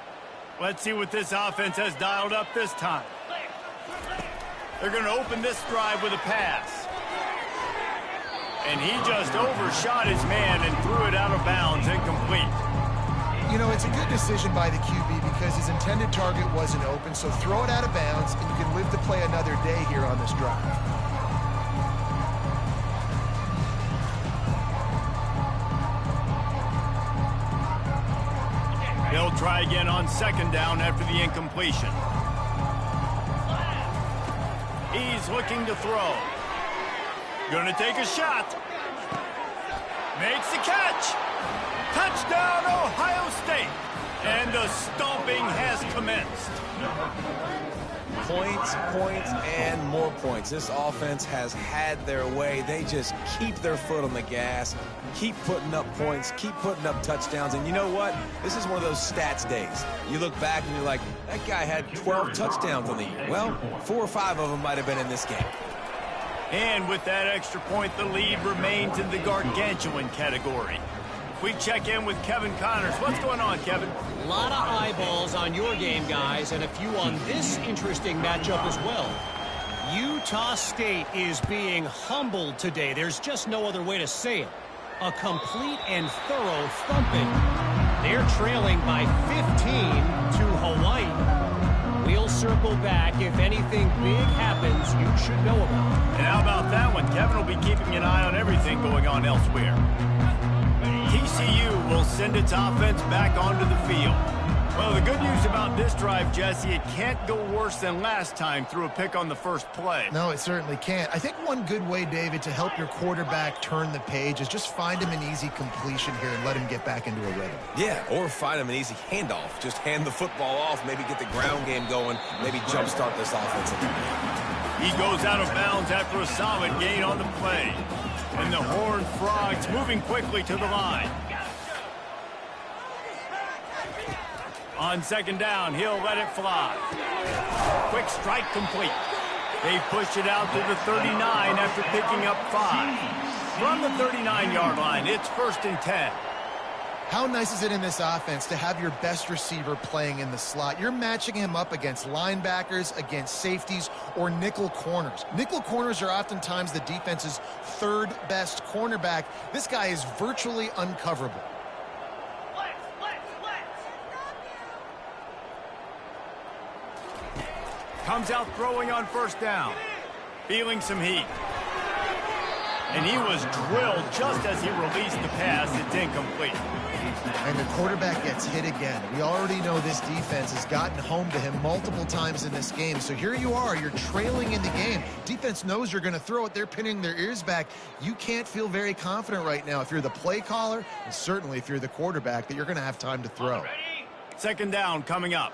Let's see what this offense has dialed up this time. They're going to open this drive with a pass. And he just overshot his man and threw it out of bounds, incomplete. You know, it's a good decision by the QB because his intended target wasn't open, so throw it out of bounds, and you can live to play another day here on this drive. They'll try again on second down after the incompletion. He's looking to throw. Gonna take a shot. Makes the catch. Touchdown, Ohio State. And the stomping has commenced. Points, points, and more points. This offense has had their way. They just keep their foot on the gas, keep putting up points, keep putting up touchdowns. And you know what? This is one of those stats days. You look back and you're like, that guy had 12 touchdowns on the year. Well, 4 or 5 of them might have been in this game. And with that extra point, the lead remains in the gargantuan category. We check in with Kevin Connors. What's going on, Kevin? A lot of eyeballs on your game, guys, and a few on this interesting matchup as well. Utah State is being humbled today. There's just no other way to say it. A complete and thorough thumping. They're trailing by 15 to Hawaii. We'll circle back. If anything big happens, you should know about it. And how about that one? Kevin will be keeping an eye on everything going on elsewhere. TCU will send its offense back onto the field. Well, the good news about this drive, Jesse, it can't go worse than last time through a pick on the first play. No, it certainly can't. I think one good way, David, to help your quarterback turn the page is just find him an easy completion here and let him get back into a rhythm. Yeah, or find him an easy handoff. Just hand the football off, maybe get the ground game going, maybe jumpstart this offense. He goes out of bounds after a solid gain on the play. And the Horned Frogs moving quickly to the line. On second down, he'll let it fly. Quick strike complete. They push it out to the 39 after picking up 5. From the 39-yard line, it's 1st and 10. How nice is it in this offense to have your best receiver playing in the slot? You're matching him up against linebackers, against safeties, or nickel corners. Nickel corners are oftentimes the defense's third best cornerback. This guy is virtually uncoverable. Comes out throwing on first down. Feeling some heat. And he was drilled just as he released the pass. It's incomplete. And the quarterback gets hit again. We already know this defense has gotten home to him multiple times in this game. So here you are. You're trailing in the game. Defense knows you're going to throw it. They're pinning their ears back. You can't feel very confident right now if you're the play caller, and certainly if you're the quarterback, that you're going to have time to throw. Second down coming up.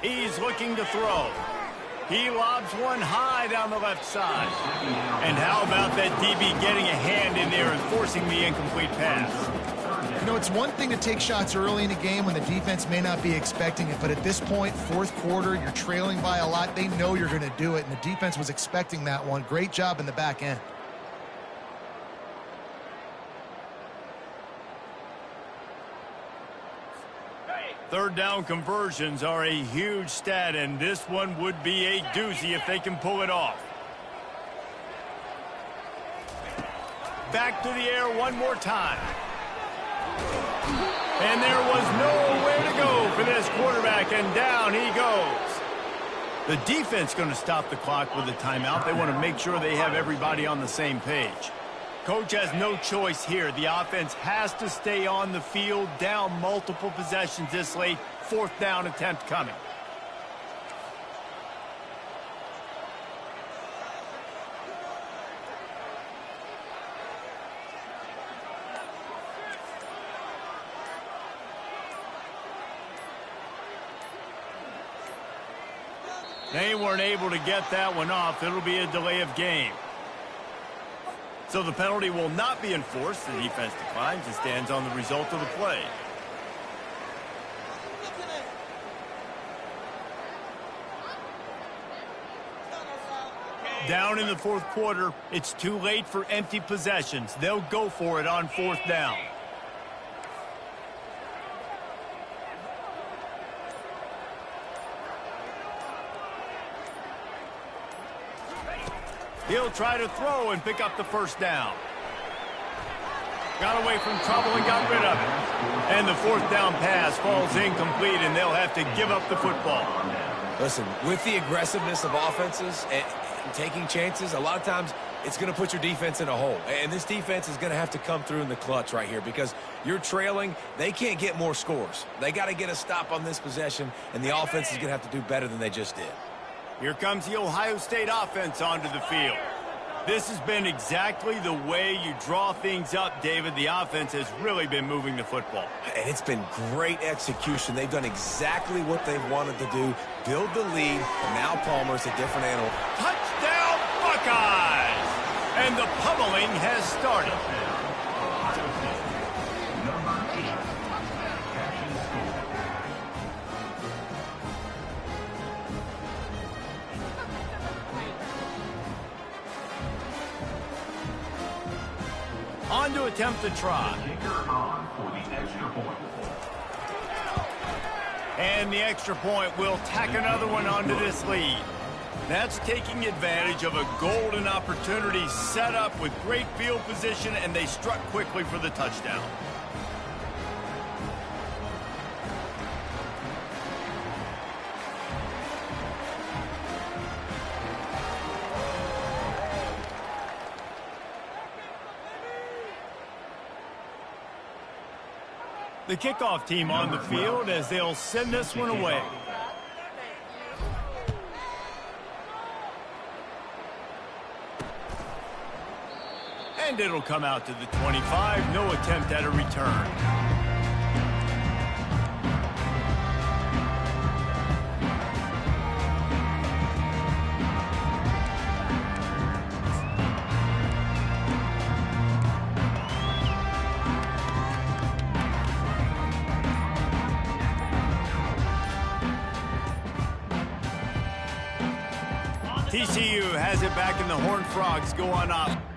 He's looking to throw. He lobs one high down the left side. And how about that DB getting a hand in there and forcing the incomplete pass? You know, it's one thing to take shots early in a game when the defense may not be expecting it, but at this point, fourth quarter, you're trailing by a lot. They know you're going to do it, and the defense was expecting that one. Great job in the back end. Third down conversions are a huge stat, and this one would be a doozy if they can pull it off. Back to the air one more time. And there was nowhere to go for this quarterback, and down he goes. The defense going to stop the clock with a timeout. They want to make sure they have everybody on the same page. Coach has no choice here. The offense has to stay on the field, down multiple possessions this late. Fourth down attempt coming. They weren't able to get that one off. It'll be a delay of game. So the penalty will not be enforced. The defense declines and stands on the result of the play. Down in the fourth quarter, it's too late for empty possessions. They'll go for it on fourth down. He'll try to throw and pick up the first down. Got away from trouble and got rid of it. And the fourth down pass falls incomplete, and they'll have to give up the football. Listen, with the aggressiveness of offenses and taking chances, a lot of times it's going to put your defense in a hole. And this defense is going to have to come through in the clutch right here because you're trailing. They can't get more scores. They got to get a stop on this possession, and the offense is going to have to do better than they just did. Here comes the Ohio State offense onto the field. This has been exactly the way you draw things up, David. The offense has really been moving the football. And it's been great execution. They've done exactly what they've wanted to do, build the lead. Now Palmer's a different animal. Touchdown, Buckeyes! And the pummeling has started. On to attempt the try. And the extra point will tack another one onto this lead. That's taking advantage of a golden opportunity set up with great field position, and they struck quickly for the touchdown. The kickoff team on the field as they'll send this one away. And it'll come out to the 25. No attempt at a return. TCU has it back, and the Horned Frogs go on up.